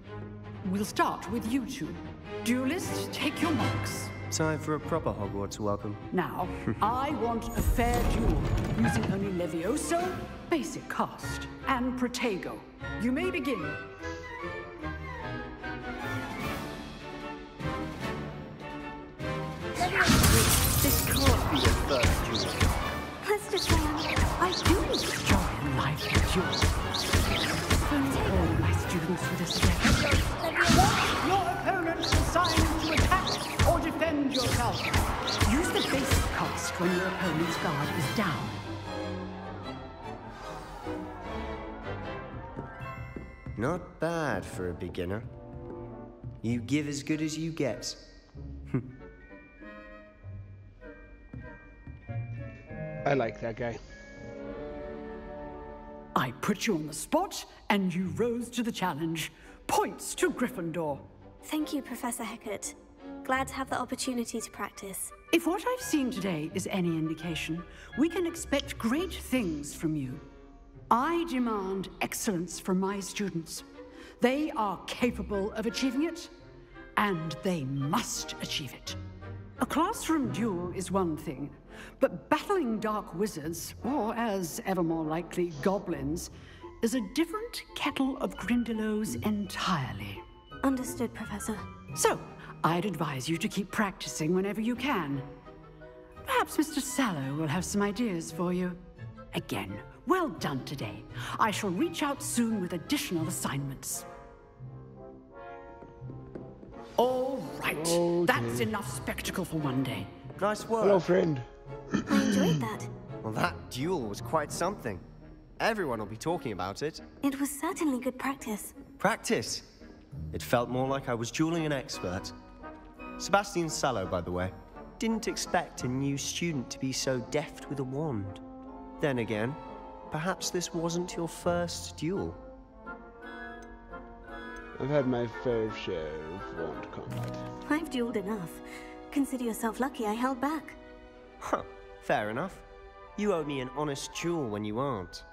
We'll start with you two. Duelists, take your marks. Time for a proper Hogwarts welcome. Now, I want a fair duel, using only Levioso, basic cast, and Protego. You may begin. be the first duel. Let's just say I do enjoy life with you. All my students for this day. Your opponent is assigned to attack or defend yourself. Use the basic cost when your opponent's guard is down. Not bad for a beginner. You give as good as you get. I like that guy. I put you on the spot, and you rose to the challenge. Points to Gryffindor. Thank you, Professor Hecat. Glad to have the opportunity to practice. If what I've seen today is any indication, we can expect great things from you. I demand excellence from my students. They are capable of achieving it, and they must achieve it. A classroom duel is one thing, but battling dark wizards, or as ever more likely, goblins, is a different kettle of Grindylows entirely. Understood, Professor. So, I'd advise you to keep practicing whenever you can. Perhaps Mr. Sallow will have some ideas for you. Again, well done today. I shall reach out soon with additional assignments. All right, that's enough spectacle for one day. Nice work. Hello, friend. I enjoyed that. Well, that duel was quite something. Everyone will be talking about it. It was certainly good practice. Practice? It felt more like I was dueling an expert. Sebastian Sallow, by the way. Didn't expect a new student to be so deft with a wand. Then again, perhaps this wasn't your first duel. I've had my fair share of wand combat. I've dueled enough. Consider yourself lucky I held back. Huh, fair enough. You owe me an honest duel when you aren't.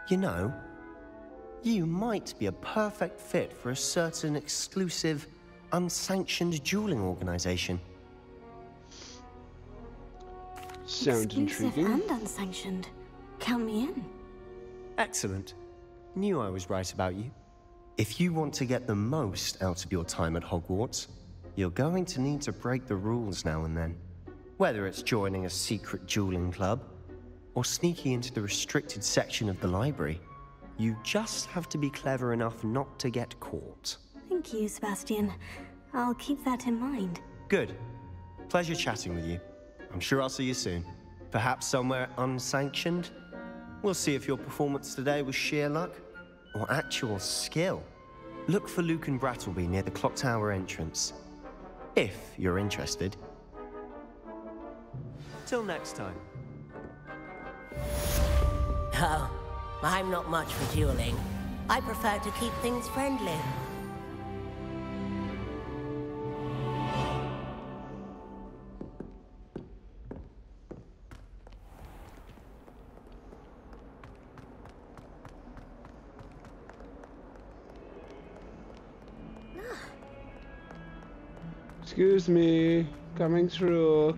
You know, you might be a perfect fit for a certain exclusive, unsanctioned dueling organization. Sounds Exclusive intriguing. and unsanctioned. Count me in. Excellent. Knew I was right about you. If you want to get the most out of your time at Hogwarts, you're going to need to break the rules now and then. Whether it's joining a secret dueling club, or sneaking into the restricted section of the library, you just have to be clever enough not to get caught. Thank you, Sebastian. I'll keep that in mind. Good. Pleasure chatting with you. I'm sure I'll see you soon. Perhaps somewhere unsanctioned? We'll see if your performance today was sheer luck or actual skill. Look for Luke and Brattleby near the clock tower entrance, if you're interested. Till next time. Oh, I'm not much for dueling. I prefer to keep things friendly. Excuse me, coming through.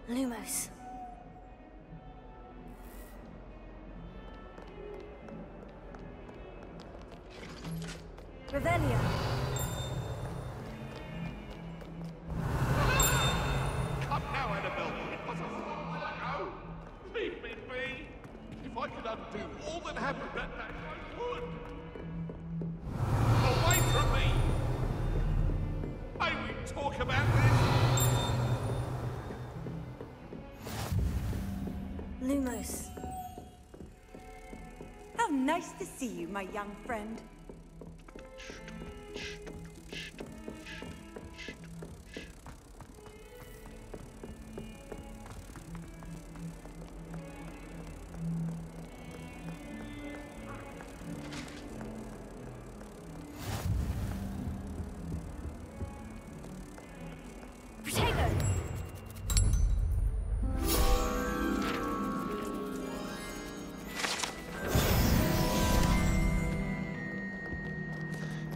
Lumos. Revelio. Come now, Annabelle. It was a no. Leave me be. If I could undo all that happened that day, I would. Away from me. May we talk about this? Lumos. How nice to see you, my young friend.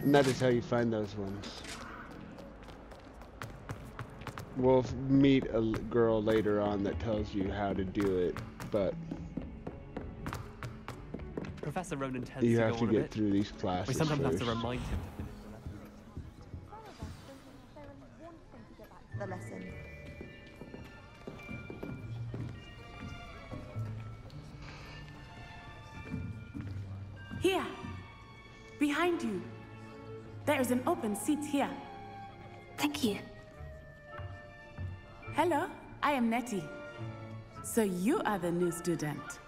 And that is how you find those ones. We'll meet a girl later on that tells you how to do it, but Professor Ronan tends you to have go to on a get bit. through these classes We sometimes first. have to remind him to finish The lesson. Here, behind you. There is an open seat here. Thank you. Hello, I am Nettie. So you are the new student.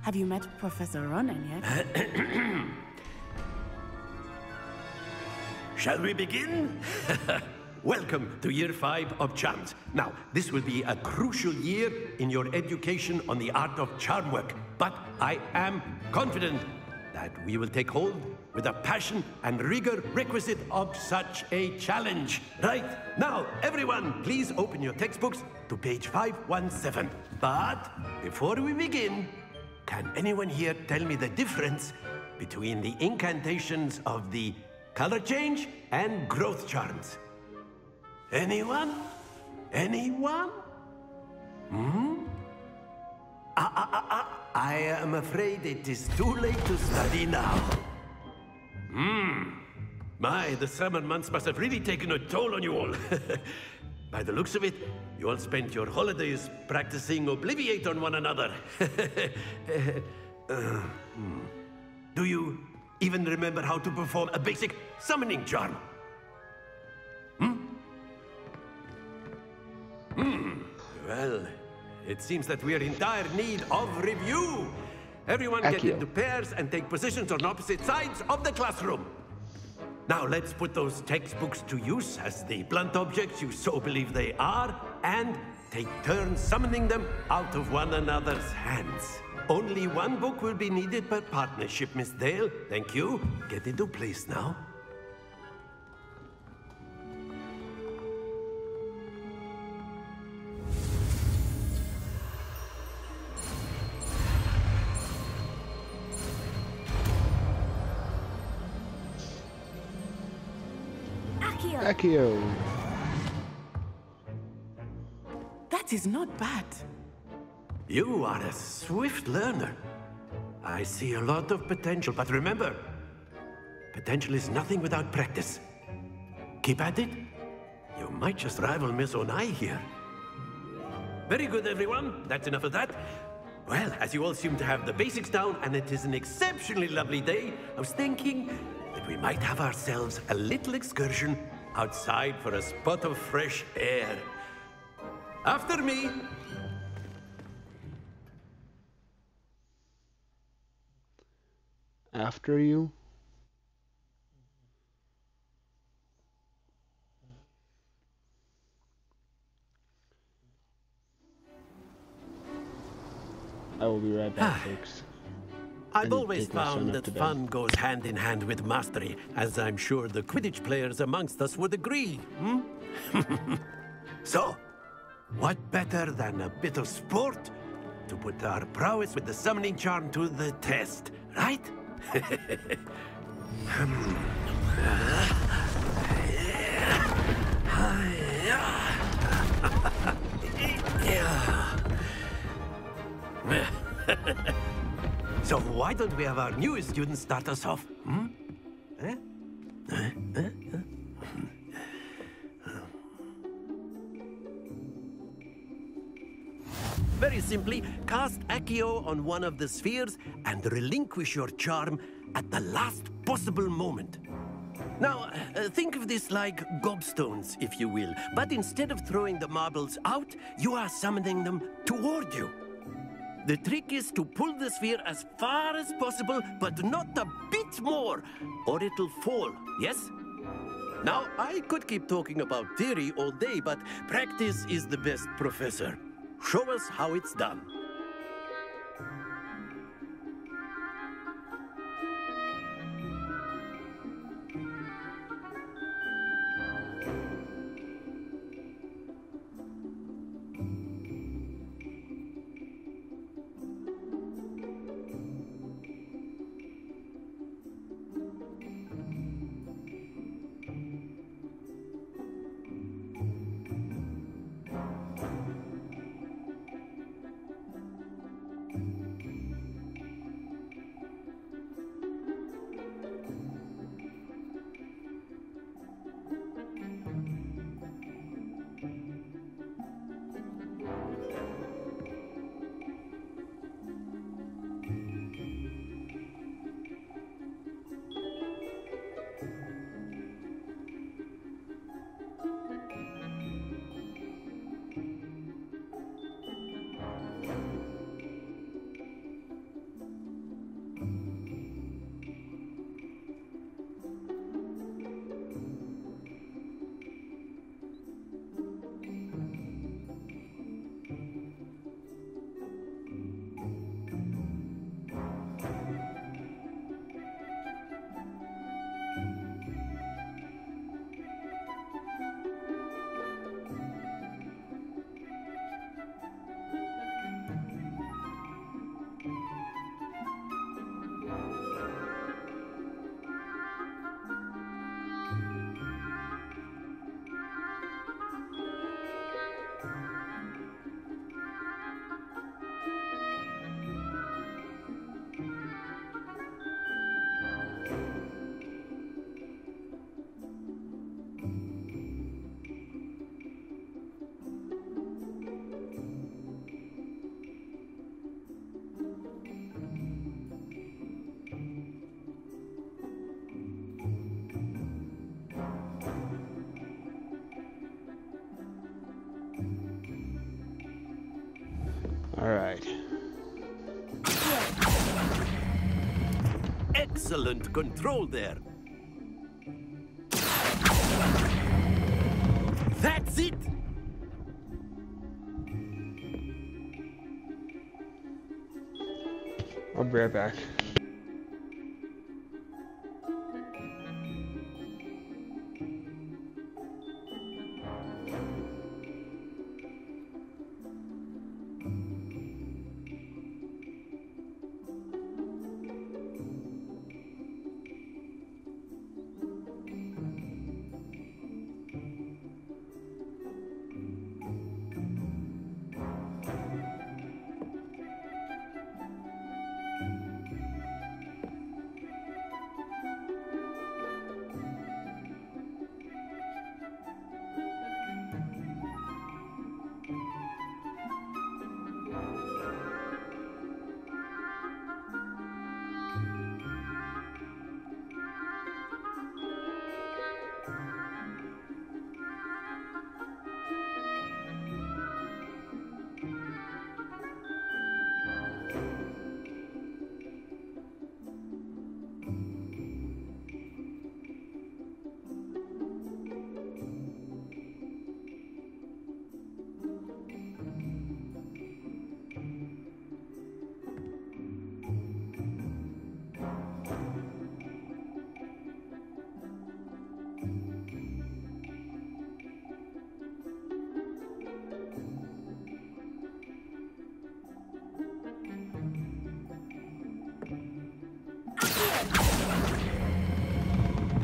Have you met Professor Ronan yet? Shall we begin? Welcome to Year 5 of Charms. Now, this will be a crucial year in your education on the art of charm work. But I am confident that we will take hold with the passion and rigor requisite of such a challenge. Right, now, everyone, please open your textbooks to page 517. But before we begin, can anyone here tell me the difference between the incantations of the color change and growth charms? Anyone? Anyone? I am afraid it is too late to study now. My, the summer months must have really taken a toll on you all. By the looks of it, you all spent your holidays practicing Obliviate on one another. Do you even remember how to perform a basic summoning charm? Well, it seems that we are in dire need of review. Everyone get into pairs and take positions on opposite sides of the classroom. Now let's put those textbooks to use as the blunt objects you so believe they are, and take turns summoning them out of one another's hands. Only one book will be needed per partnership, Miss Dale. Thank you. Get into place now. Accio. That is not bad. You are a swift learner. I see a lot of potential, but remember, potential is nothing without practice. Keep at it. You might just rival Miss Onai here. Very good, everyone. That's enough of that. Well, as you all seem to have the basics down, and it is an exceptionally lovely day, I was thinking that we might have ourselves a little excursion outside for a spot of fresh air. After me. After you? I will be right back, folks. I've always found that fun goes hand in hand with mastery, as I'm sure the Quidditch players amongst us would agree. So, what better than a bit of sport to put our prowess with the summoning charm to the test, right? So why don't we have our newest student start us off? Very simply, cast Accio on one of the spheres and relinquish your charm at the last possible moment. Now, think of this like gobstones, if you will, but instead of throwing the marbles out, you are summoning them toward you. The trick is to pull the sphere as far as possible, but not a bit more, or it'll fall, yes? Now, I could keep talking about theory all day, but practice is the best professor. Show us how it's done. All right. Excellent control there. That's it! I'll be right back.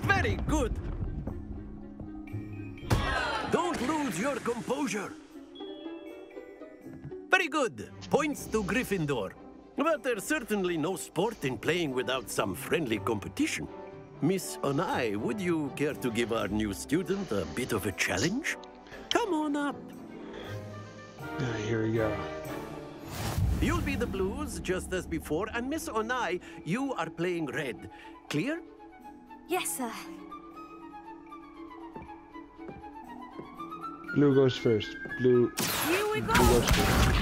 Very good. Don't lose your composure. Very good. Points to Gryffindor. But there's certainly no sport in playing without some friendly competition. Miss Onai, would you care to give our new student a bit of a challenge? Come on up. Here we go. You'll be the blues, just as before, and Miss Onai, you are playing red. Clear? Yes, sir. Blue goes first. Blue. Here we go. Blue goes first.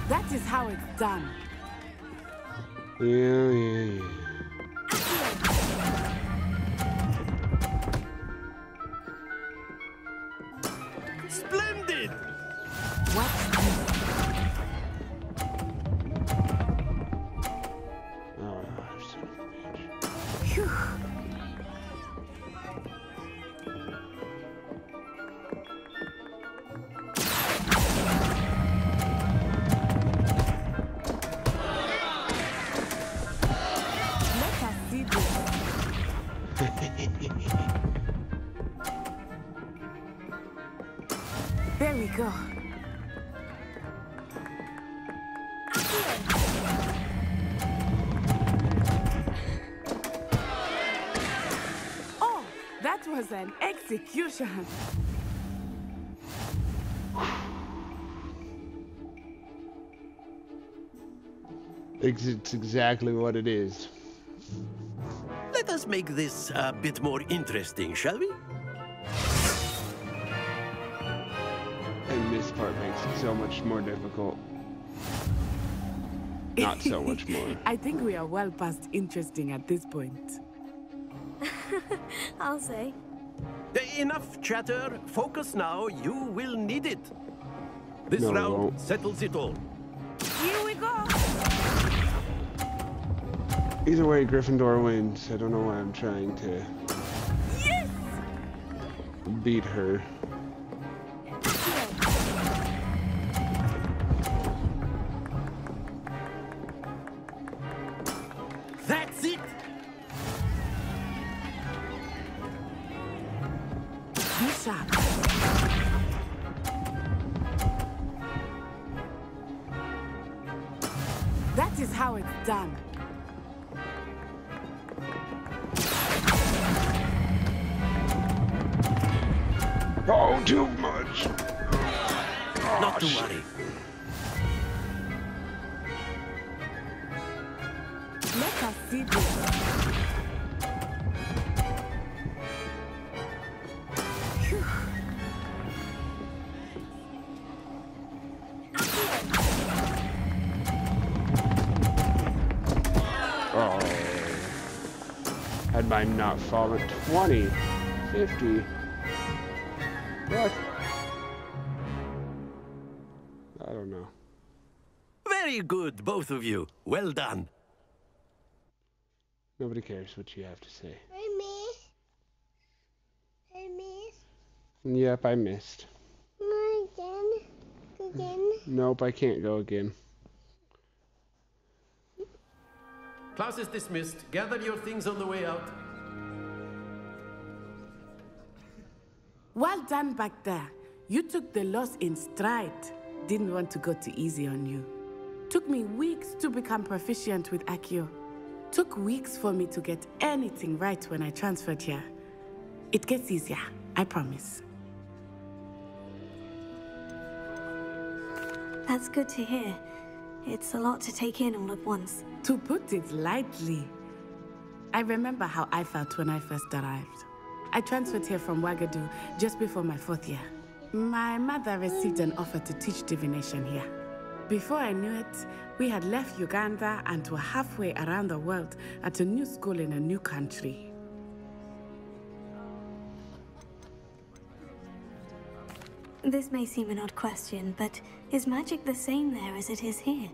That is how it's done. Yeah. Splendid! There we go. Oh, that was an execution. It's exactly what it is. Let us make this a bit more interesting, shall we? And this part makes it so much more difficult. Not so much more. I think we are well past interesting at this point. I'll say. Enough chatter. Focus now. You will need it. This No, I round won't. settles it all. Here we go. Either way, Gryffindor wins. I don't know why I'm trying to Yes! beat her. That's it. Be sharp. That is how it's done. Oh, too much. Not to worry. Let us see this. Phew. I'm not falling. 20, 50. What? I don't know. Very good, both of you. Well done. Nobody cares what you have to say. I missed. I missed. Yep, I missed. No, again. Again. Nope, I can't go again. Class is dismissed. Gather your things on the way out. Well done back there. You took the loss in stride. Didn't want to go too easy on you. Took me weeks to become proficient with Accio. Took weeks for me to get anything right when I transferred here. It gets easier, I promise. That's good to hear. It's a lot to take in all at once. To put it lightly, I remember how I felt when I first arrived. I transferred here from Wagadu just before my 4th year. My mother received an offer to teach divination here. Before I knew it, we had left Uganda and were halfway around the world at a new school in a new country. This may seem an odd question, but is magic the same there as it is here?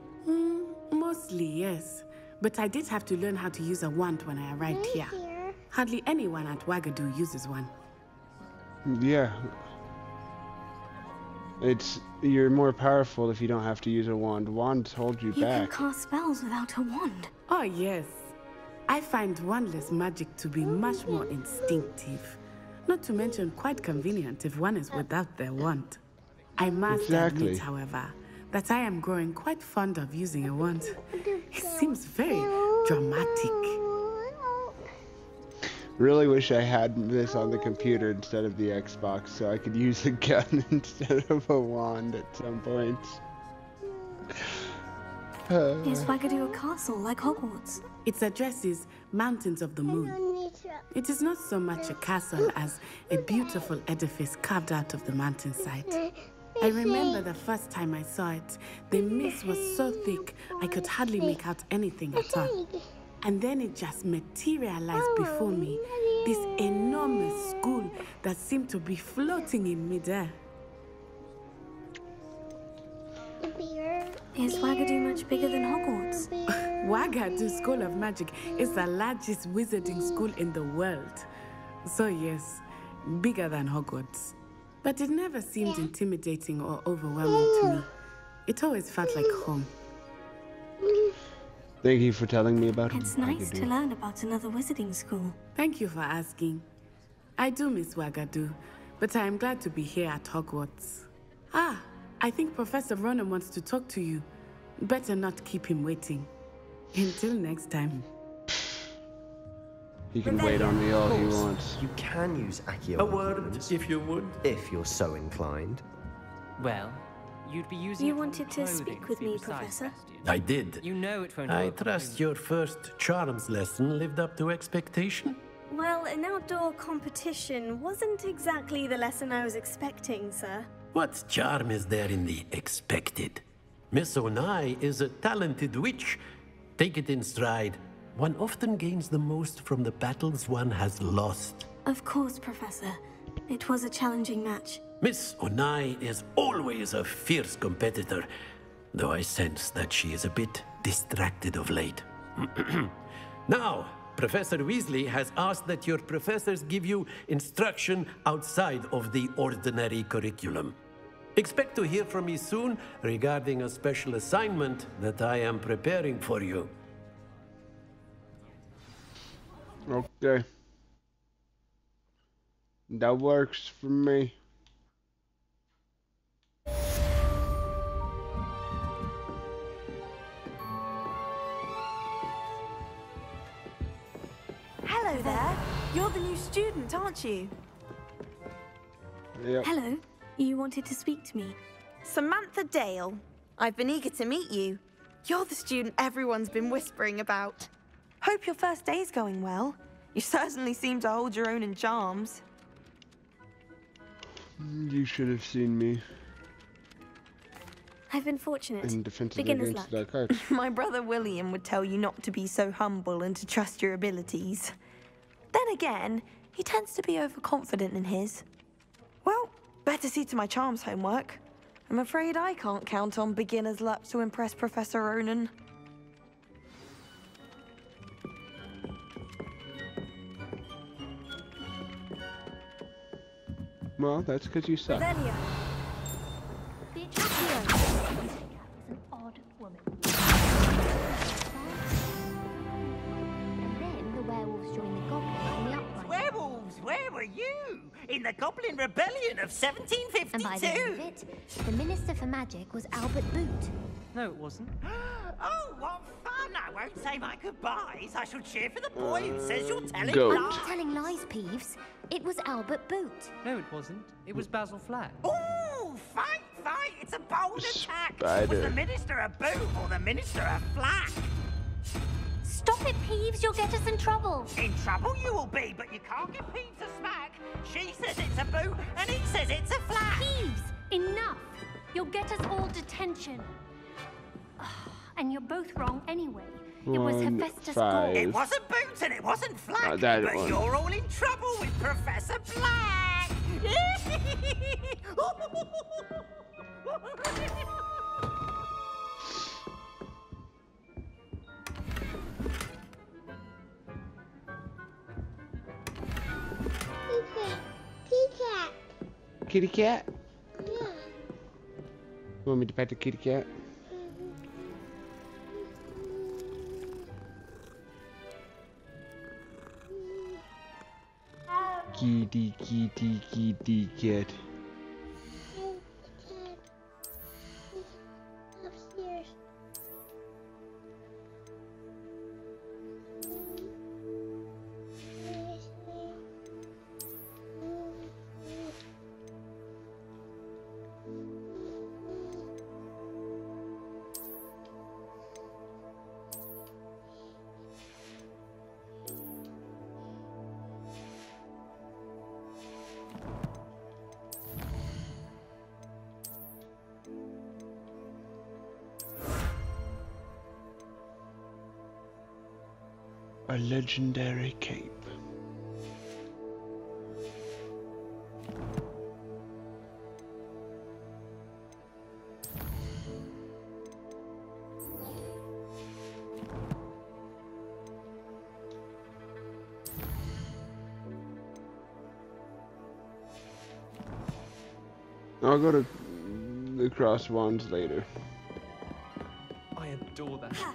Mostly, yes. But I did have to learn how to use a wand when I arrived here. Hardly anyone at Wagadu uses one. Yeah. You're more powerful if you don't have to use a wand. Wands hold you back. You can cast spells without a wand. Oh, yes. I find wandless magic to be much more instinctive. Not to mention quite convenient if one is without their wand. I must admit, however, that I am growing quite fond of using a wand. It seems very dramatic. Really wish I had this on the computer instead of the Xbox so I could use a gun instead of a wand at some point. Is Wagadu a castle like Hogwarts? Its address is Mountains of the Moon. It is not so much a castle as a beautiful edifice carved out of the mountainside. I remember the first time I saw it, the mist was so thick I could hardly make out anything at all. And then it just materialized before me, this enormous school that seemed to be floating in midair. Is Wagadu much bigger than Hogwarts? Wagadu School of Magic is the largest wizarding school in the world. So yes, bigger than Hogwarts. But it never seemed intimidating or overwhelming to me. It always felt like home. Thank you for telling me about it. It's nice to learn about another wizarding school. Thank you for asking. I do miss Wagadu, but I am glad to be here at Hogwarts. Ah, I think Professor Ronan wants to talk to you. Better not keep him waiting. Until next time. He can wait on me all he wants. You can use Accio. A word, if you would. If you're so inclined. Well, you'd be using. You wanted to speak with me, Professor? I did. You know it won't. I trust your first charms lesson lived up to expectation. Well, an outdoor competition wasn't exactly the lesson I was expecting, sir. What charm is there in the expected? Miss Onai is a talented witch. Take it in stride. One often gains the most from the battles one has lost. Of course, Professor. It was a challenging match. Miss Onai is always a fierce competitor, though I sense that she is a bit distracted of late. Now, Professor Weasley has asked that your professors give you instruction outside of the ordinary curriculum. Expect to hear from me soon regarding a special assignment that I am preparing for you. Okay. That works for me. Hello there. You're the new student, aren't you? Yep. Hello. You wanted to speak to me? Samantha Dale. I've been eager to meet you. You're the student everyone's been whispering about. Hope your first day's going well. You certainly seem to hold your own in charms. You should have seen me. I've been fortunate. In defense Beginner's against luck. dark arts. My brother William would tell you not to be so humble and to trust your abilities. Then again, he tends to be overconfident in his. Well, better see to my charms homework. I'm afraid I can't count on beginner's luck to impress Professor Ronan. Well, that's because you suck. Revelio. Beatrice was an odd woman. And then the werewolves joined the goblins in the uprising. Werewolves, where were you? In the Goblin Rebellion of 1752? And by the end of it, the Minister for Magic was Albert Boot. No, it wasn't. Oh, what fun! I won't say my goodbyes. I shall cheer for the boy who says you're telling I'm lies. not telling lies, Peeves. It was Albert Boot. No, it wasn't. It was Basil Flack. Ooh, fight! It's a bold attack. Spider. Was the Minister a boot or the Minister a flack? Stop it, Peeves. You'll get us in trouble. In trouble you will be, but you can't give Peeves a smack. She says it's a boot, and he says it's a flack. Peeves, enough. You'll get us all detention. And you're both wrong anyway. It was Hephaestus Gore. It wasn't Boots and it wasn't Flack, that but one. you're all in trouble with Professor Black. Kitty cat? Yeah. You want me to pet the kitty cat? Kitty cat. Upstairs. A legendary cape. I'll go to the cross wands later. I adore that. Ah!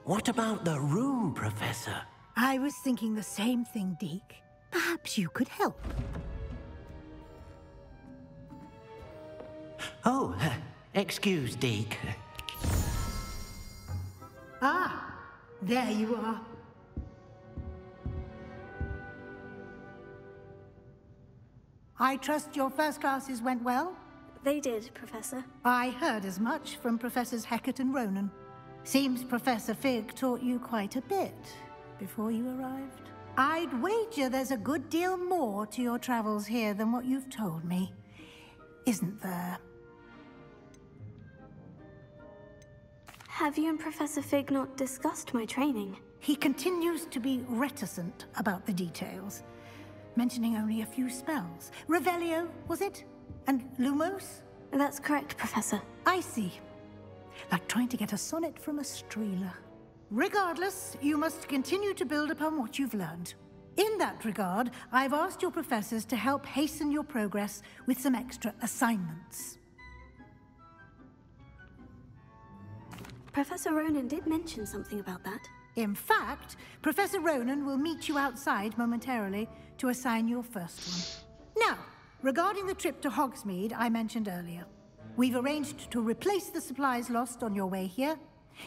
What about the room, Professor? I was thinking the same thing, Deke. Perhaps you could help. Oh, excuse, Deke. Ah, there you are. I trust your first classes went well? They did, Professor. I heard as much from Professors Hecat and Ronan. Seems Professor Fig taught you quite a bit before you arrived. I'd wager there's a good deal more to your travels here than what you've told me. Isn't there? Have you and Professor Fig not discussed my training? He continues to be reticent about the details, mentioning only a few spells. Revelio, was it? And Lumos? That's correct, Professor. I see. Like trying to get a sonnet from a streeler. Regardless, you must continue to build upon what you've learned. In that regard, I've asked your professors to help hasten your progress with some extra assignments. Professor Ronan did mention something about that. In fact, Professor Ronan will meet you outside momentarily to assign your first one. Now, regarding the trip to Hogsmeade I mentioned earlier, we've arranged to replace the supplies lost on your way here,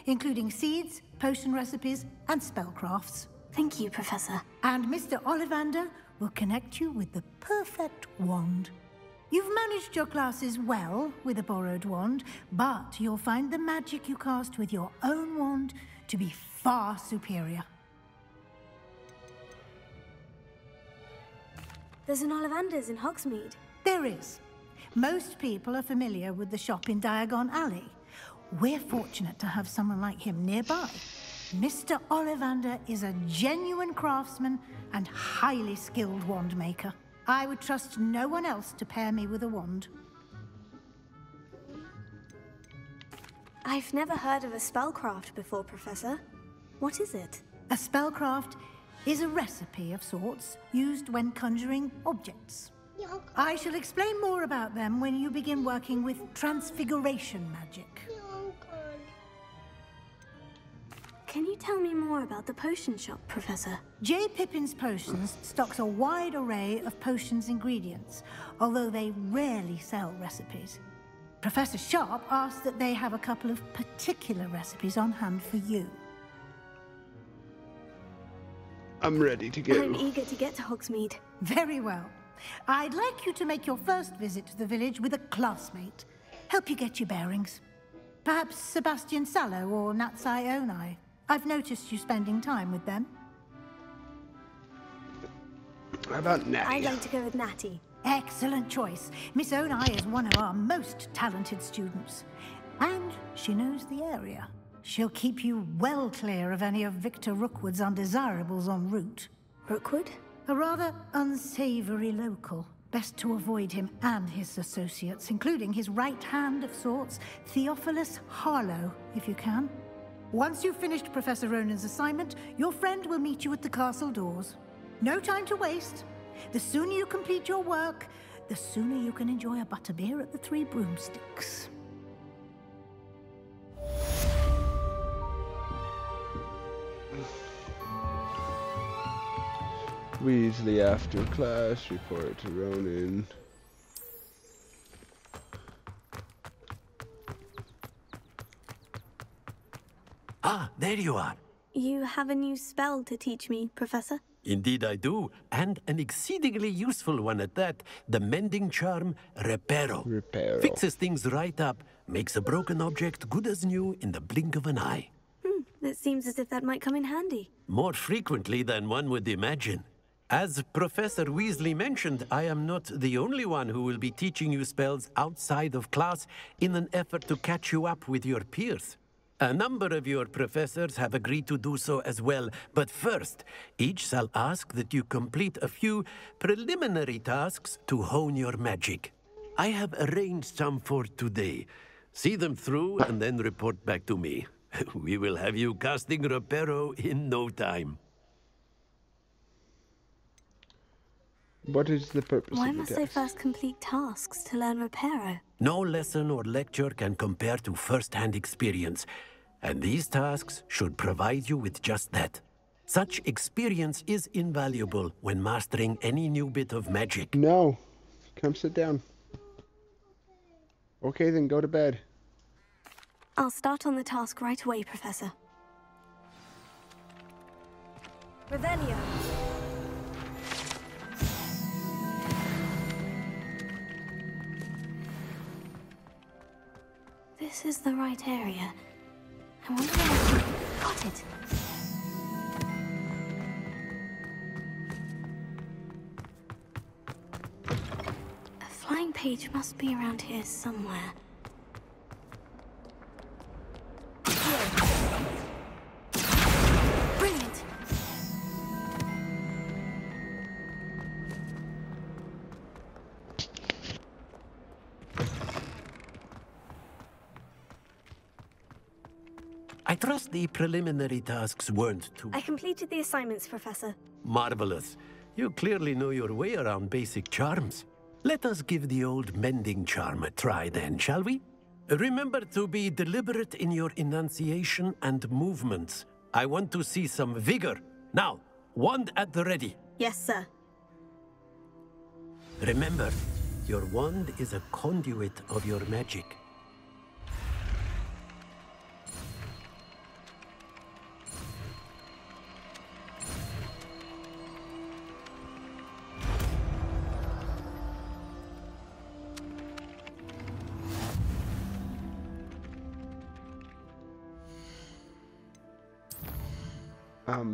including seeds, potion recipes, and spellcrafts. Thank you, Professor. And Mr. Ollivander will connect you with the perfect wand. You've managed your classes well with a borrowed wand, but you'll find the magic you cast with your own wand to be far superior. There's an Ollivander's in Hogsmeade. There is. Most people are familiar with the shop in Diagon Alley. We're fortunate to have someone like him nearby. Mr. Ollivander is a genuine craftsman and highly skilled wand maker. I would trust no one else to pair me with a wand. I've never heard of a spellcraft before, Professor. What is it? A spellcraft is a recipe of sorts used when conjuring objects. I shall explain more about them when you begin working with transfiguration magic. Can you tell me more about the potion shop, Professor? J. Pippin's Potions stocks a wide array of potions ingredients, although they rarely sell recipes. Professor Sharp asked that they have a couple of particular recipes on hand for you. I'm ready to go. I'm eager to get to Hogsmeade. Very well. I'd like you to make your first visit to the village with a classmate. Help you get your bearings. Perhaps Sebastian Sallow or Natsai Onai. I've noticed you spending time with them. How about Natty? I'd like to go with Natty. Excellent choice. Miss Onai is one of our most talented students. And she knows the area. She'll keep you well clear of any of Victor Rookwood's undesirables en route. Rookwood? A rather unsavory local. Best to avoid him and his associates, including his right hand of sorts, Theophilus Harlow, if you can. Once you've finished Professor Ronan's assignment, your friend will meet you at the castle doors. No time to waste. The sooner you complete your work, the sooner you can enjoy a butterbeer at the Three Broomsticks. Weasley after class, report to Ronan. Ah, there you are. You have a new spell to teach me, Professor? Indeed I do, and an exceedingly useful one at that. The mending charm, Reparo. Reparo. Fixes things right up, makes a broken object good as new in the blink of an eye. It seems as if that might come in handy. More frequently than one would imagine. As Professor Weasley mentioned, I am not the only one who will be teaching you spells outside of class in an effort to catch you up with your peers. A number of your professors have agreed to do so as well, but first, each shall ask that you complete a few preliminary tasks to hone your magic. I have arranged some for today. See them through and then report back to me. We will have you casting Reparo in no time. What is the purpose Why of the must test? I first complete tasks to learn Reparo? No lesson or lecture can compare to first-hand experience, and these tasks should provide you with just that. Such experience is invaluable when mastering any new bit of magic. No. Come sit down. Okay, then go to bed. I'll start on the task right away, Professor. Revelio. This is the right area. I wonder where I got it. A flying page must be around here somewhere. Here. trust the preliminary tasks weren't too... I completed the assignments, Professor. Marvelous. You clearly know your way around basic charms. Let us give the old mending charm a try then, shall we? Remember to be deliberate in your enunciation and movements. I want to see some vigor. Now, wand at the ready. Yes, sir. Remember, your wand is a conduit of your magic.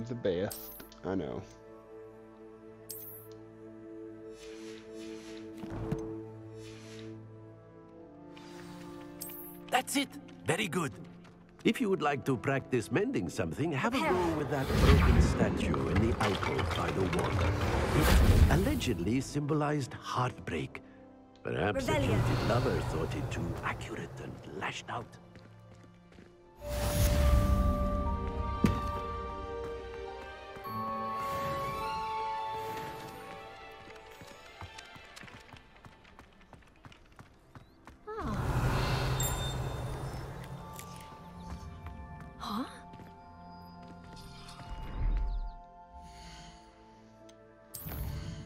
The best. I know. That's it. Very good. If you would like to practice mending something, have a go with that broken statue in the alcove by the wall. It allegedly symbolized heartbreak. Perhaps a jilted lover thought it too accurate and lashed out.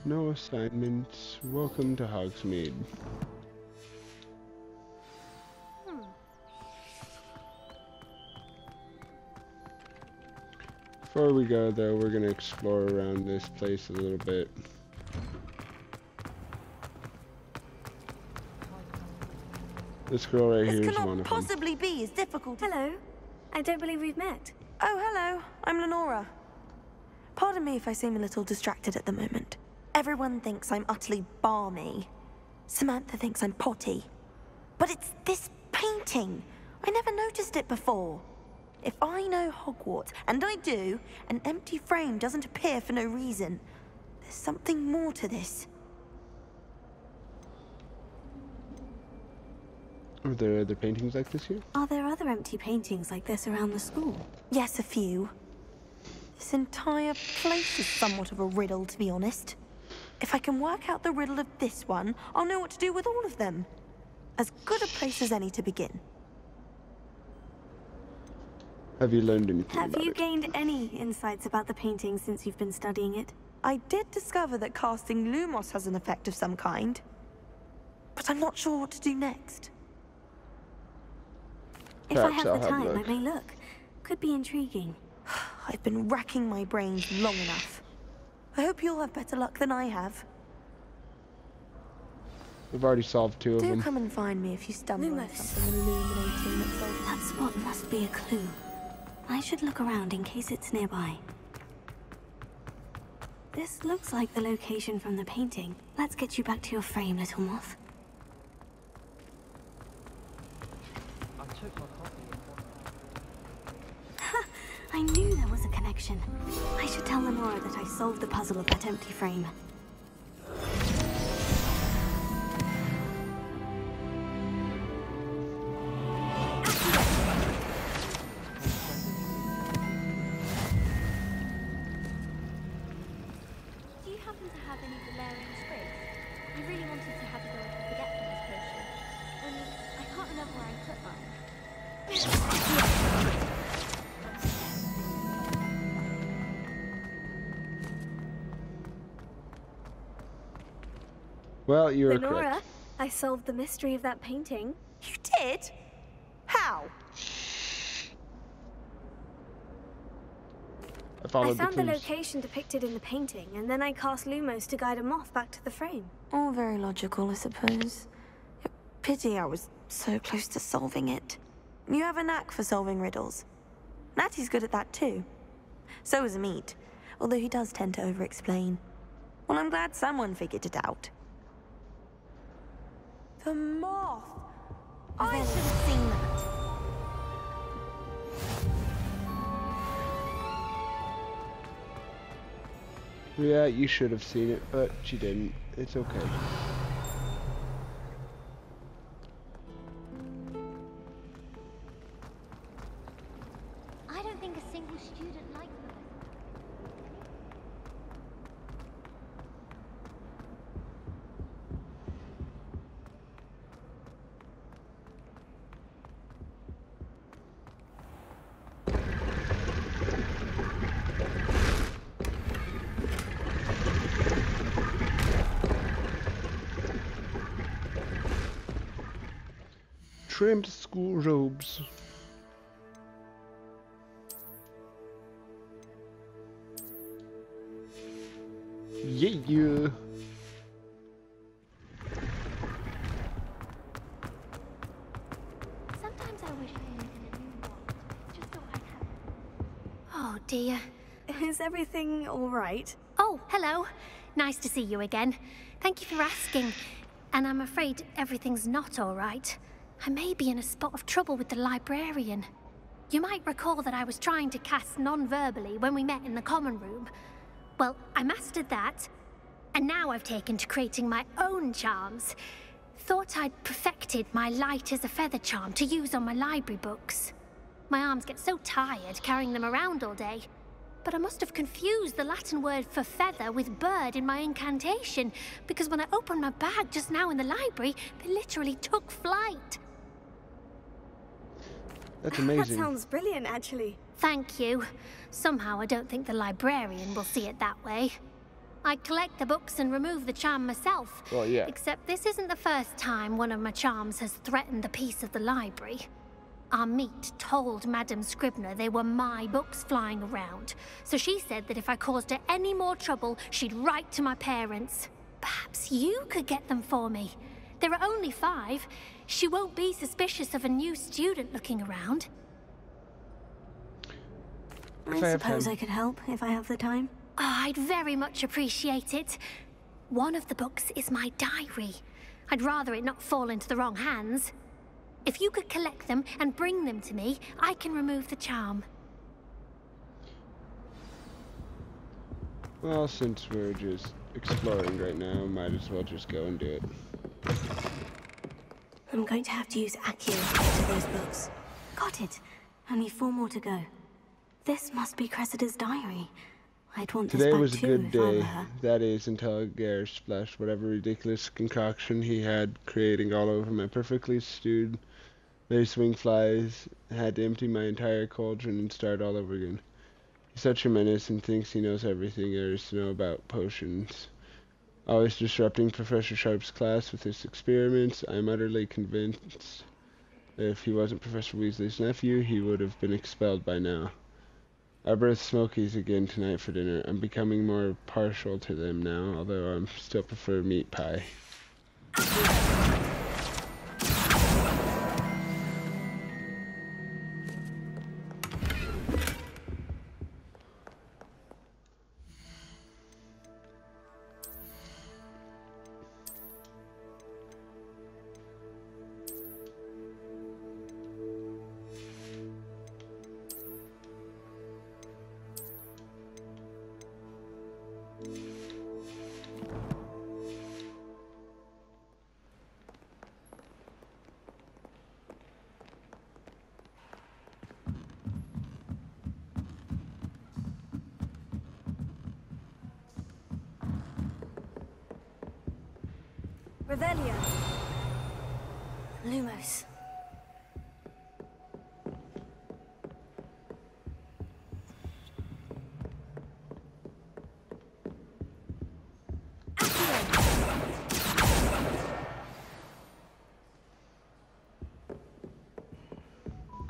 No assignments. Welcome to Hogsmeade. Before we go though, we're gonna explore around this place a little bit. This girl right here is one of them. This cannot possibly be as difficult. Hello. I don't believe we've met. Oh, hello. I'm Lenora. Pardon me if I seem a little distracted at the moment. Everyone thinks I'm utterly balmy. Samantha thinks I'm potty. But it's this painting. I never noticed it before. If I know Hogwarts, and I do, an empty frame doesn't appear for no reason. There's something more to this. Are there other paintings like this here? Are there other empty paintings like this around the school? Yes, a few. This entire place is somewhat of a riddle, to be honest. If I can work out the riddle of this one, I'll know what to do with all of them. As good a place as any to begin. Have you learned anything Have you gained any insights about the painting since you've been studying it? I did discover that casting Lumos has an effect of some kind. But I'm not sure what to do next. If I have the time, I may look. Could be intriguing. I've been racking my brains long enough. I hope you'll have better luck than I have. We've already solved two of them. Do come and find me if you stumble on something illuminating that's all... That spot must be a clue. I should look around in case it's nearby. This looks like the location from the painting. Let's get you back to your frame, little moth. I knew there was a connection. I should tell Lenora that I solved the puzzle of that empty frame. Do you happen to have any Valerian sprigs? I really wanted to have a go at the forgetfulness potion. Only I can't remember where I put mine. Well, you were Lenora, correct. I solved the mystery of that painting. You did? How? I followed found the clues. location depicted in the painting, and then I cast Lumos to guide a moth back to the frame. All very logical, I suppose. Pity I was so close to solving it. You have a knack for solving riddles. Natty's good at that too. So is Amit, although he does tend to over-explain. Well, I'm glad someone figured it out. The moth! I should have seen that. Yeah, you should have seen it, but you didn't. It's okay. trimmed school robes. Yeah. Sometimes I wish I lived in a new world, just so I'd have... Oh dear. Is everything all right? Oh, hello. Nice to see you again. Thank you for asking. And I'm afraid everything's not all right. I may be in a spot of trouble with the librarian. You might recall that I was trying to cast non-verbally when we met in the common room. Well, I mastered that, and now I've taken to creating my own charms. Thought I'd perfected my light as a feather charm to use on my library books. My arms get so tired carrying them around all day. But I must have confused the Latin word for feather with bird in my incantation, because when I opened my bag just now in the library, they literally took flight. That's amazing. That sounds brilliant, actually. Thank you. Somehow I don't think the librarian will see it that way. I collect the books and remove the charm myself. Well, yeah. Except this isn't the first time one of my charms has threatened the peace of the library. Our meet told Madame Scribner they were my books flying around, so she said that if I caused her any more trouble, she'd write to my parents. Perhaps you could get them for me. There are only 5. She won't be suspicious of a new student looking around. I suppose I could help if I have the time. Oh, I'd very much appreciate it. One of the books is my diary. I'd rather it not fall into the wrong hands. If you could collect them and bring them to me, I can remove the charm. Well, since we're just exploring right now, might as well just go and do it. I'm going to have to use Accio to get to those books. Got it. Only 4 more to go. This must be Cressida's diary. I'd want this Today back was a too good if I were day. her. That is, until Gare splashed whatever ridiculous concoction he had creating all over my perfectly stewed lace wing flies. I had to empty my entire cauldron and start all over again. He's such a menace and thinks he knows everything there is to know about potions. Always disrupting Professor Sharp's class with his experiments. I'm utterly convinced that if he wasn't Professor Weasley's nephew, he would have been expelled by now. I birthed Smokies again tonight for dinner. I'm becoming more partial to them now, although I still prefer meat pie. Revelio. Lumos.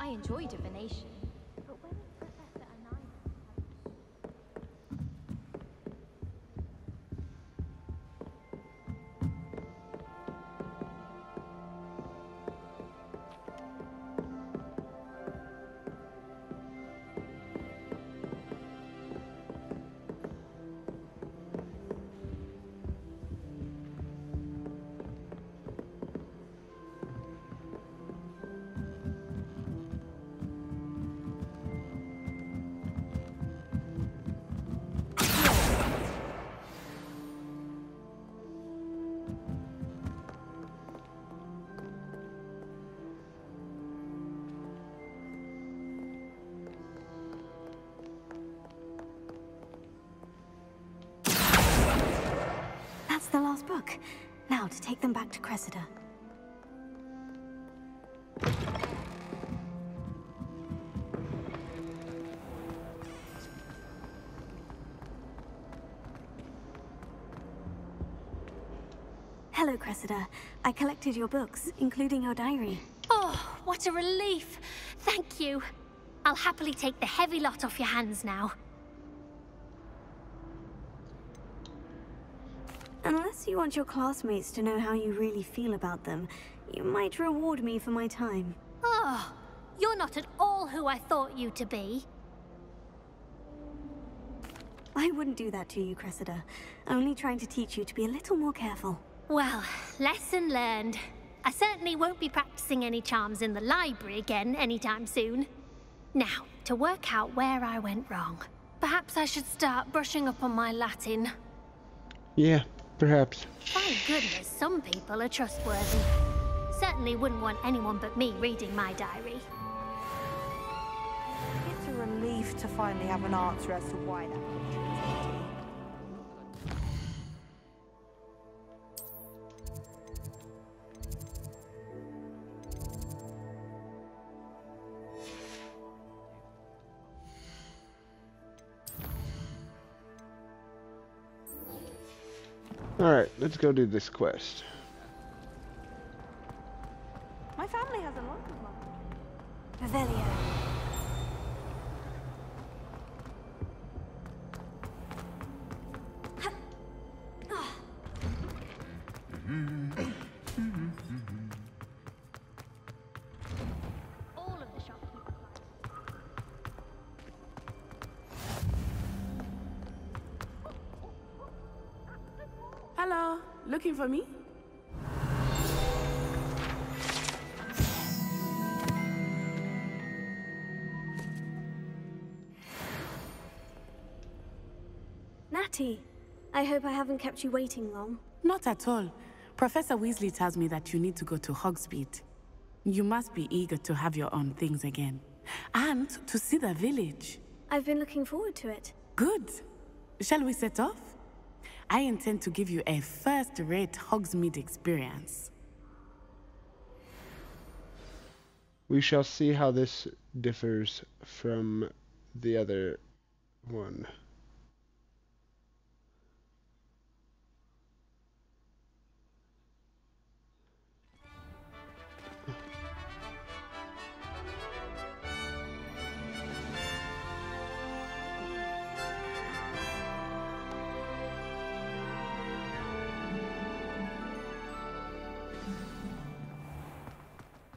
I enjoy divination, but when it's Professor Anaya... That's the last book. Now to take them back to Cressida. Hello, Cressida. I collected your books, including your diary. Oh, what a relief. Thank you. I'll happily take the heavy lot off your hands now. Unless you want your classmates to know how you really feel about them, you might reward me for my time. Oh, you're not at all who I thought you to be. I wouldn't do that to you, Cressida. Only trying to teach you to be a little more careful. Well, lesson learned. I certainly won't be practicing any charms in the library again anytime soon. Now, to work out where I went wrong. Perhaps I should start brushing up on my Latin. Yeah, perhaps. Thank goodness some people are trustworthy. Certainly wouldn't want anyone but me reading my diary. It's a relief to finally have an answer as to why that picture is empty. Alright, let's go do this quest. My family has a lot of money. Revelio. All of the shopkeepers. Hello, looking for me? Natty, I hope I haven't kept you waiting long. Not at all. Professor Weasley tells me that you need to go to Hogsmeade. You must be eager to have your own things again. And to see the village. I've been looking forward to it. Good. Shall we set off? I intend to give you a first-rate Hogsmeade experience. We shall see how this differs from the other one.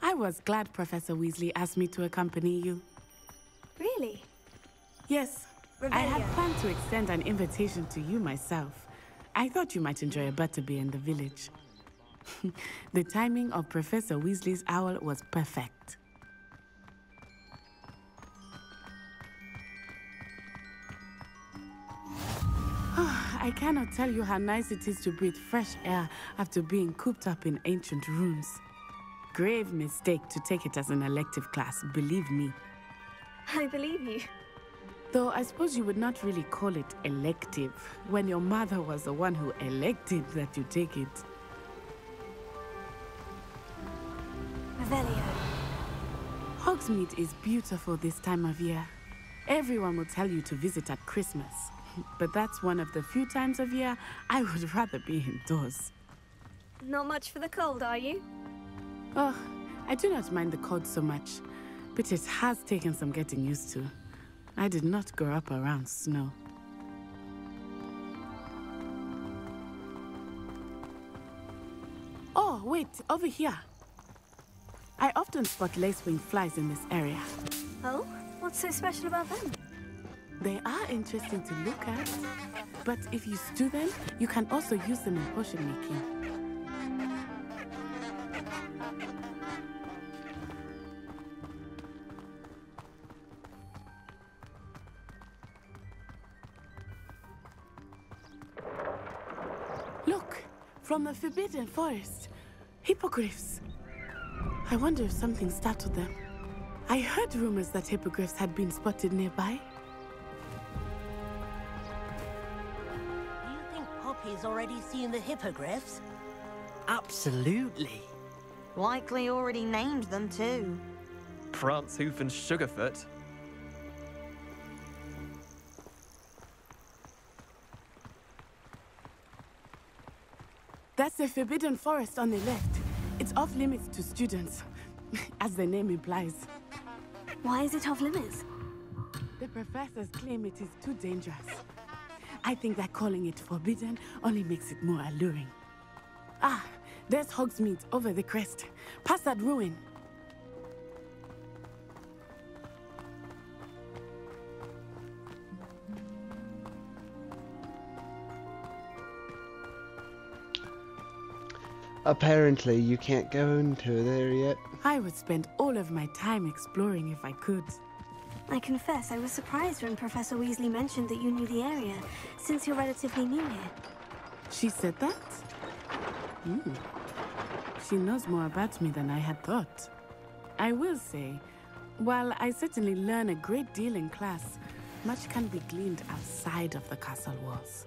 I was glad Professor Weasley asked me to accompany you. Really? Yes. I had planned to extend an invitation to you myself. I thought you might enjoy a butterbeer in the village. The timing of Professor Weasley's owl was perfect. I cannot tell you how nice it is to breathe fresh air after being cooped up in ancient rooms. Grave mistake to take it as an elective class, believe me. I believe you. Though I suppose you would not really call it elective when your mother was the one who elected that you take it. Revelio. Hogsmeade is beautiful this time of year. Everyone will tell you to visit at Christmas. But that's one of the few times of year I would rather be indoors. Not much for the cold, are you? Oh, I do not mind the cold so much, but it has taken some getting used to. I did not grow up around snow. Oh, wait, over here. I often spot lacewing flies in this area. Oh? What's so special about them? They are interesting to look at, but if you stew them, you can also use them in potion making. Look, from the Forbidden Forest, hippogriffs. I wonder if something startled them. I heard rumors that hippogriffs had been spotted nearby. Do you think Poppy's already seen the hippogriffs? Absolutely. Likely already named them too. Prance, Hoof and Sugarfoot. That's the Forbidden Forest on the left. It's off limits to students. as the name implies. Why is it off limits? The professors claim it is too dangerous. I think that calling it forbidden only makes it more alluring. Ah, there's Hogsmeade over the crest, past that ruin. Apparently, you can't go into there yet. I would spend all of my time exploring if I could. I confess I was surprised when Professor Weasley mentioned that you knew the area, since you're relatively new here. She said that? She knows more about me than I had thought. I will say, while I certainly learn a great deal in class, much can be gleaned outside of the castle walls.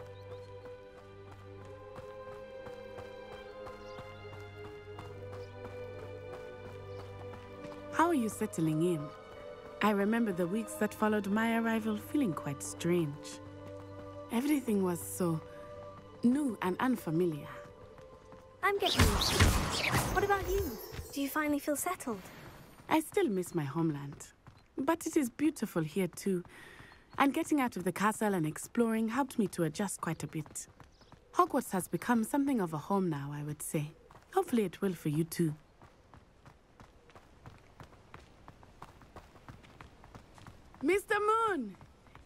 How are you settling in? I remember the weeks that followed my arrival feeling quite strange. Everything was so new and unfamiliar. I'm getting used to it. What about you? Do you finally feel settled? I still miss my homeland, but it is beautiful here too. And getting out of the castle and exploring helped me to adjust quite a bit. Hogwarts has become something of a home now, I would say. Hopefully it will for you too. Mr. Moon!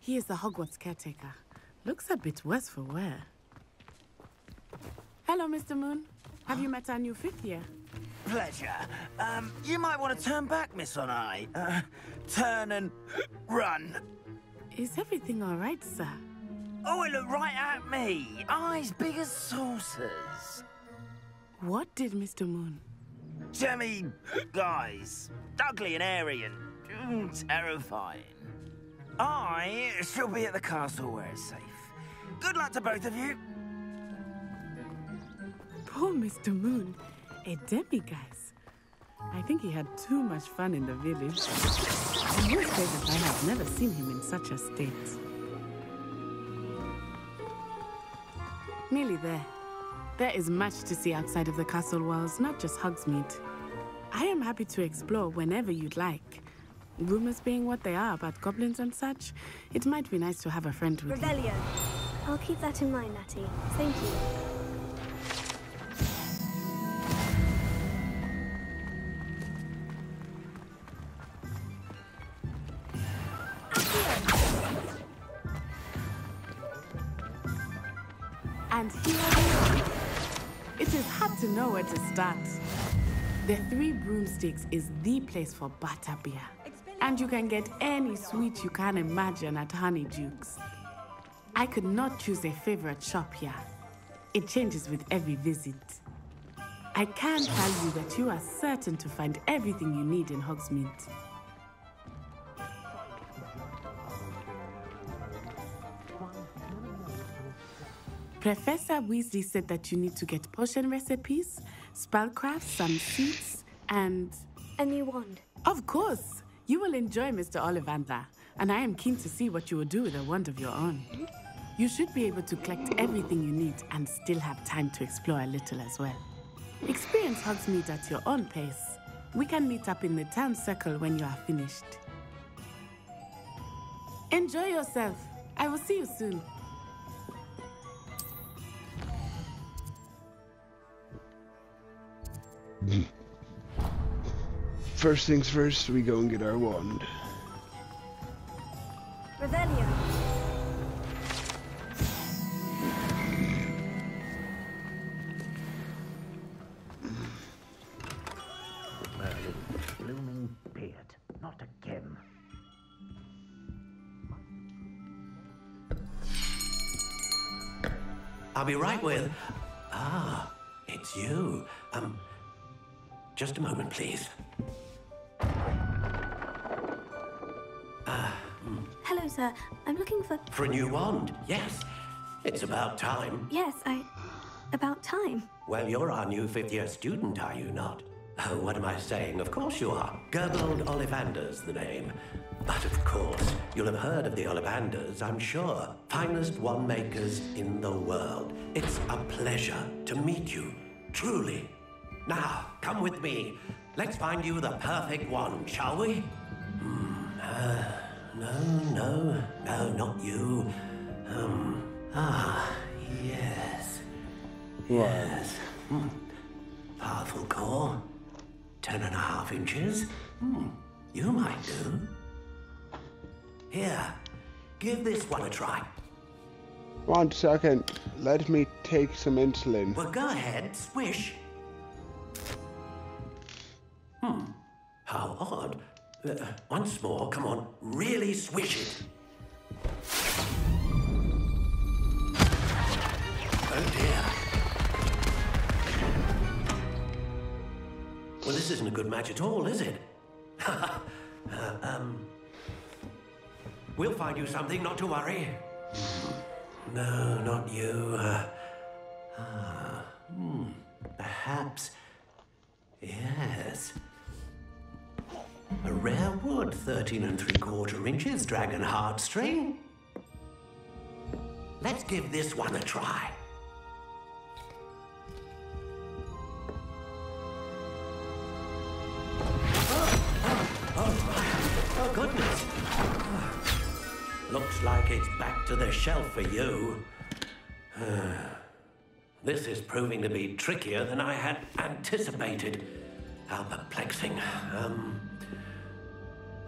He is the Hogwarts caretaker. Looks a bit worse for wear. Hello, Mr. Moon. Have you met our new fifth year? Pleasure. You might want to turn back, Miss On-Eye. Turn and run. Is everything all right, sir? Oh, it looked right at me. Eyes big as saucers. What did Mr. Moon? Jemmy guys. Ugly and airy and terrifying. I shall be at the castle where it's safe. Good luck to both of you. Poor Mr. Moon. A demiguise. I think he had too much fun in the village. I will say that I have never seen him in such a state. Nearly there. There is much to see outside of the castle walls, not just Hogsmeade. I am happy to explore whenever you'd like. Rumors being what they are about goblins and such, it might be nice to have a friend with you. Revelio. I'll keep that in mind, Natty. Thank you. And here we are. It is hard to know where to start. The Three Broomsticks is the place for butterbeer. And you can get any sweet you can imagine at Honeydukes. I could not choose a favorite shop here. It changes with every visit. I can tell you that you are certain to find everything you need in Hogsmeade. Professor Weasley said that you need to get potion recipes, spellcraft, some seeds, and... a new wand. Of course! You will enjoy Mr. Ollivander, and I am keen to see what you will do with a wand of your own. You should be able to collect everything you need and still have time to explore a little as well. Experience Hogsmeade at your own pace. We can meet up in the town circle when you are finished. Enjoy yourself. I will see you soon. First things first, we go and get our wand. Revelio. Blooming beard. Not again. I'll be right with... Ah, it's you. Just a moment, please. Hello, sir. I'm looking for... For a new wand, yes. It's about time. Yes, about time. Well, you're our new fifth-year student, are you not? Oh, what am I saying? Of course you are. Gerbold Ollivander's the name. But of course, you'll have heard of the Ollivanders, I'm sure. Finest wand makers in the world. It's a pleasure to meet you, truly. Now, come with me. Let's find you the perfect wand, shall we? No, not you. Yes. Yes. Powerful core. 10.5 inches. You might do. Here, give this one a try. 1 second. Let me take some insulin. Well, go ahead, swish. How odd. Once more, come on, really swish it. Oh dear. Well, this isn't a good match at all, is it? We'll find you something, not to worry. No, not you. Perhaps. Yes. A rare wood, 13 3/4 inches, dragon heartstring. Let's give this one a try. Oh, goodness. Looks like it's back to the shelf for you. This is proving to be trickier than I had anticipated. How perplexing.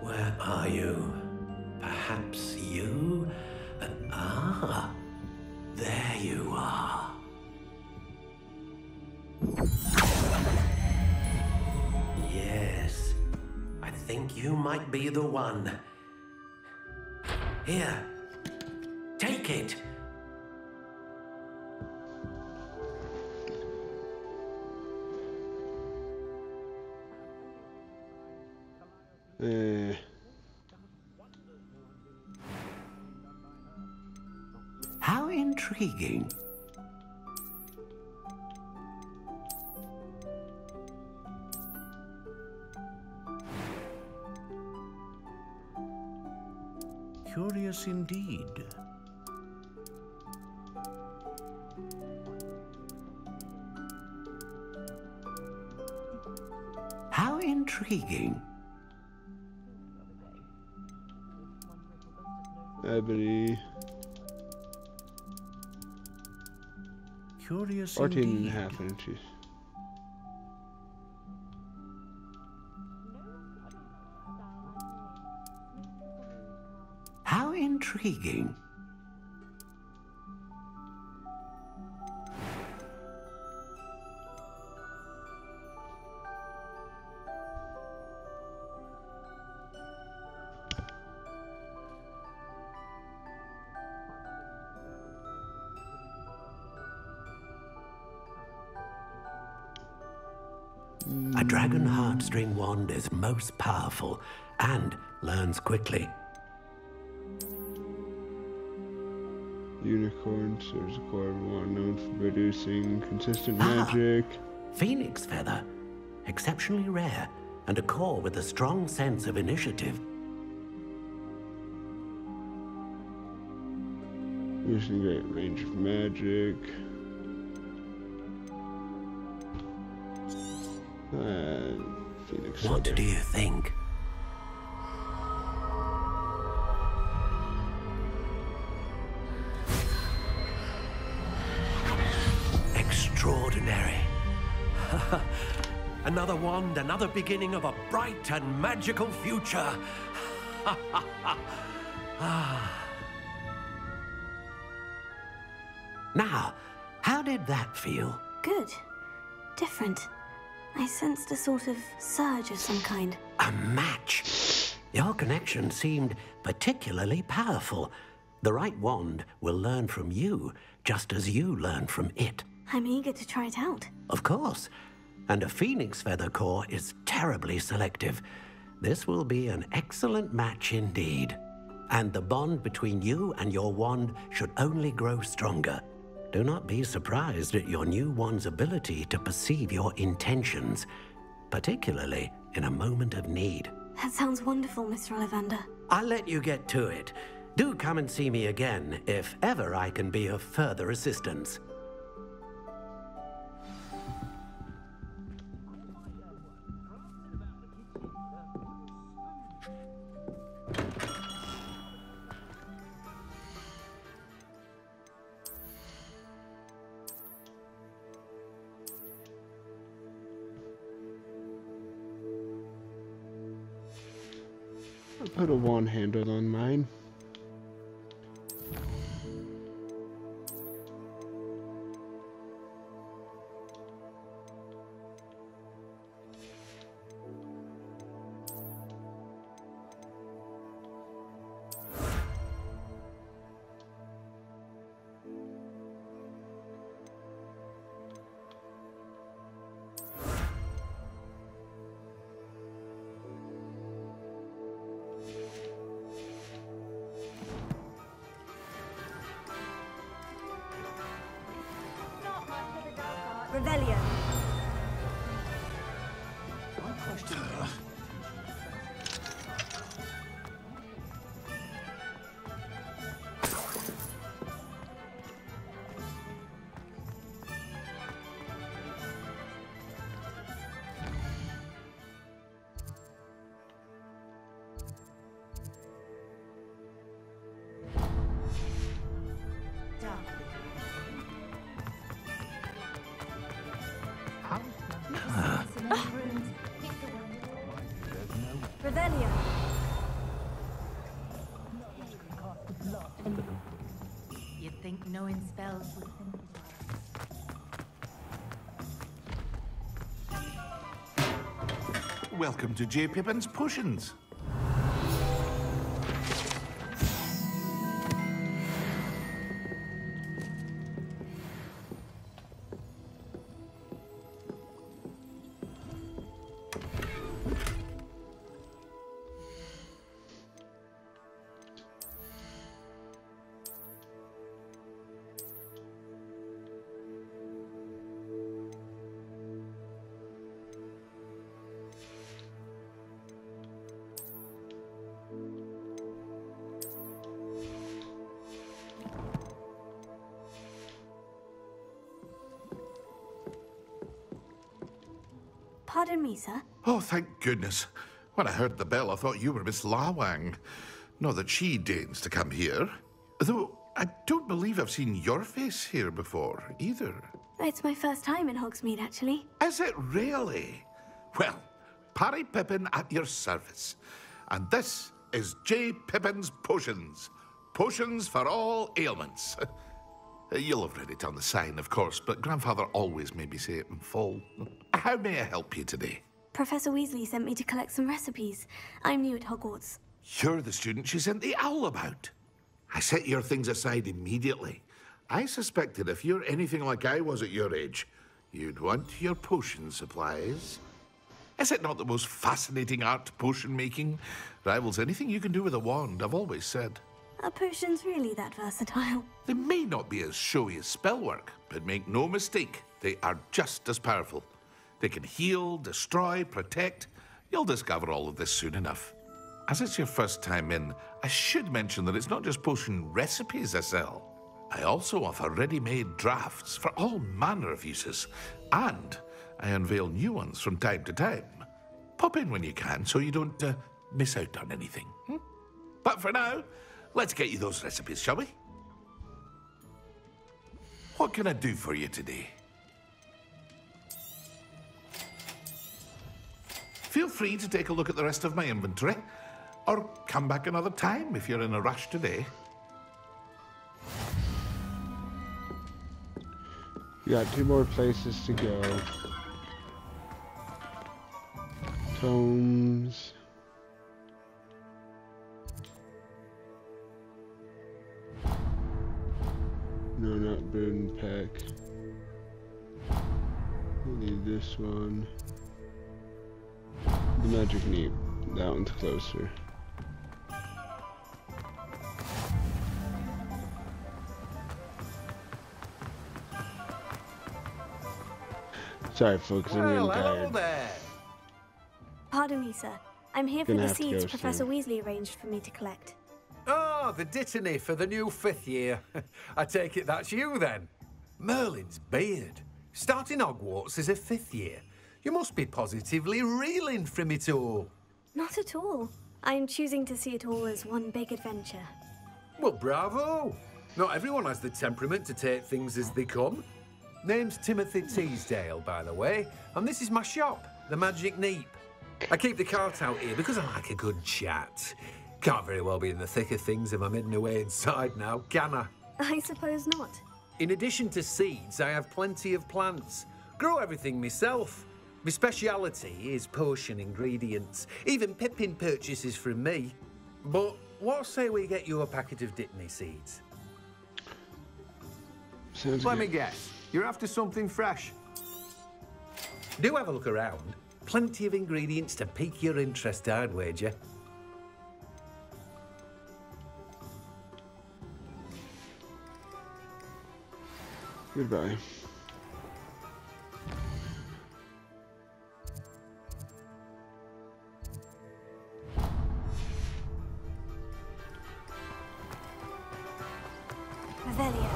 Where are you? Perhaps you? There you are. Yes, I think you might be the one. Here, take it. How intriguing. Curious indeed. How intriguing. Ebony. Curious 14.5 inches. How intriguing. A dragon heartstring wand is most powerful and learns quickly. Unicorns, there's a core of one known for producing consistent magic. Phoenix feather, exceptionally rare, and a core with a strong sense of initiative. Using great range of magic. Phoenix What feather. do you think? Extraordinary. Another wand, another beginning of a bright and magical future. Now, how did that feel? Good. Different. I sensed a sort of surge of some kind. A match. Your connection seemed particularly powerful. The right wand will learn from you, just as you learn from it. I'm eager to try it out. Of course. And a phoenix feather core is terribly selective. This will be an excellent match indeed. And the bond between you and your wand should only grow stronger. Do not be surprised at your new wand's ability to perceive your intentions, particularly in a moment of need. That sounds wonderful, Mr. Ollivander. I'll let you get to it. Do come and see me again if ever I can be of further assistance. put a wand handle on mine. Revelio. Revelio. You'd think knowing spells would simplify. Welcome to J. Pippin's Potions. Pardon me, sir. Oh, thank goodness. When I heard the bell, I thought you were Miss Lawang. Not that she deigns to come here. Though, I don't believe I've seen your face here before, either. It's my first time in Hogsmeade, actually. Is it really? Well, Parry Pippin at your service. And this is J. Pippin's Potions. Potions for all ailments. You'll have read it on the sign, of course, but Grandfather always made me say it in full. How may I help you today? Professor Weasley sent me to collect some recipes. I'm new at Hogwarts. You're the student she sent the owl about. I set your things aside immediately. I suspected if you're anything like I was at your age, you'd want your potion supplies. Is it not the most fascinating art, potion making? Rivals anything you can do with a wand, I've always said. Are potions really that versatile? They may not be as showy as spellwork, but make no mistake, they are just as powerful. They can heal, destroy, protect. You'll discover all of this soon enough. As it's your first time in, I should mention that it's not just potion recipes I sell. I also offer ready-made drafts for all manner of uses, and I unveil new ones from time to time. Pop in when you can so you don't miss out on anything. But for now, let's get you those recipes, shall we? What can I do for you today? Feel free to take a look at the rest of my inventory, or come back another time if you're in a rush today. We got 2 more places to go. Tomes. No, not burden pack. We need this one. The magic neep. That one's closer. Sorry, folks, I'm getting tired. There. Pardon me, sir. I'm here for Gonna the have to seeds go Professor soon. Weasley arranged for me to collect. Oh, the dittany for the new 5th year. I take it that's you, then. Merlin's beard. Starting Hogwarts as a 5th year. You must be positively reeling from it all. Not at all. I'm choosing to see it all as one big adventure. Well, bravo. Not everyone has the temperament to take things as they come. Name's Timothy Teasdale, by the way, and this is my shop, the Magic Neep. I keep the cart out here because I like a good chat. Can't very well be in the thick of things if I'm hidden away inside now, can I? I suppose not. In addition to seeds, I have plenty of plants. Grow everything myself. My speciality is potion ingredients. Even Pippin purchases from me. But what say we get you a packet of Dittany seeds? Let me guess. You're after something fresh. Do have a look around. Plenty of ingredients to pique your interest, I'd wager. Goodbye. Revelio.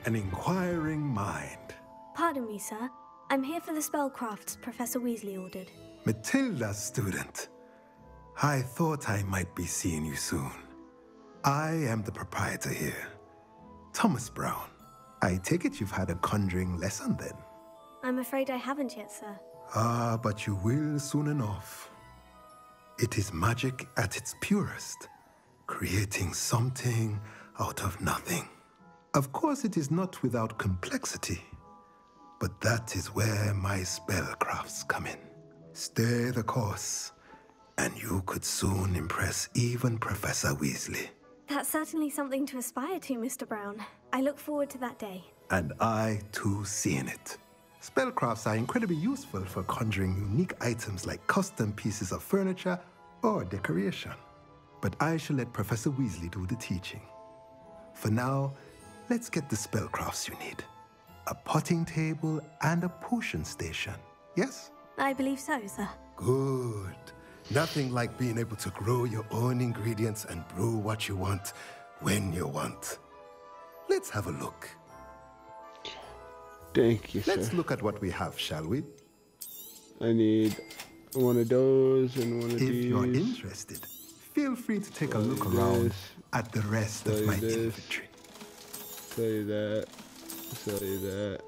An inquiring mind. Pardon me, sir. I'm here for the spellcrafts Professor Weasley ordered. Matilda's student. I thought I might be seeing you soon. I am the proprietor here, Thomas Brown. I take it you've had a conjuring lesson then? I'm afraid I haven't yet, sir. Ah, but you will soon enough. It is magic at its purest, creating something out of nothing. Of course, it is not without complexity, but that is where my spellcrafts come in. Stay the course, and you could soon impress even Professor Weasley. That's certainly something to aspire to, Mr. Brown. I look forward to that day. And I, too, seeing it. Spellcrafts are incredibly useful for conjuring unique items like custom pieces of furniture or decoration. But I shall let Professor Weasley do the teaching. For now, let's get the spellcrafts you need. A potting table and a potion station, yes? I believe so, sir. Good. Nothing like being able to grow your own ingredients and brew what you want when you want. Let's have a look. Thank you, sir. Let's look at what we have, shall we? I need one of those and one of these. If you're interested, feel free to take a look around at the rest of my inventory. Sell you that. Sell you that.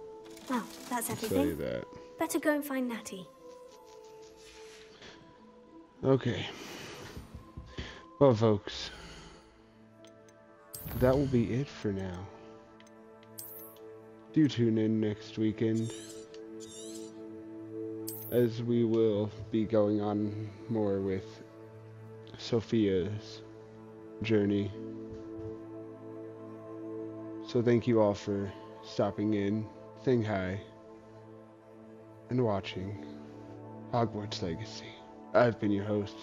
Well, that's Sell everything. you that. Better go and find Natty. Okay. Well, folks, that will be it for now. Do tune in next weekend, as we will be going on more with Sophia's journey. So thank you all for stopping in, saying hi, and watching Hogwarts Legacy. I've been your host,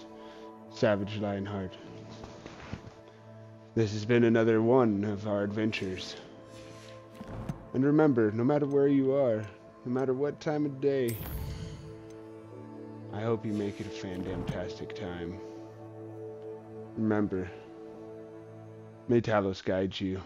Savage Lionheart. This has been another one of our adventures. And remember, no matter where you are, no matter what time of day, I hope you make it a fantastic time. Remember, may Talos guide you.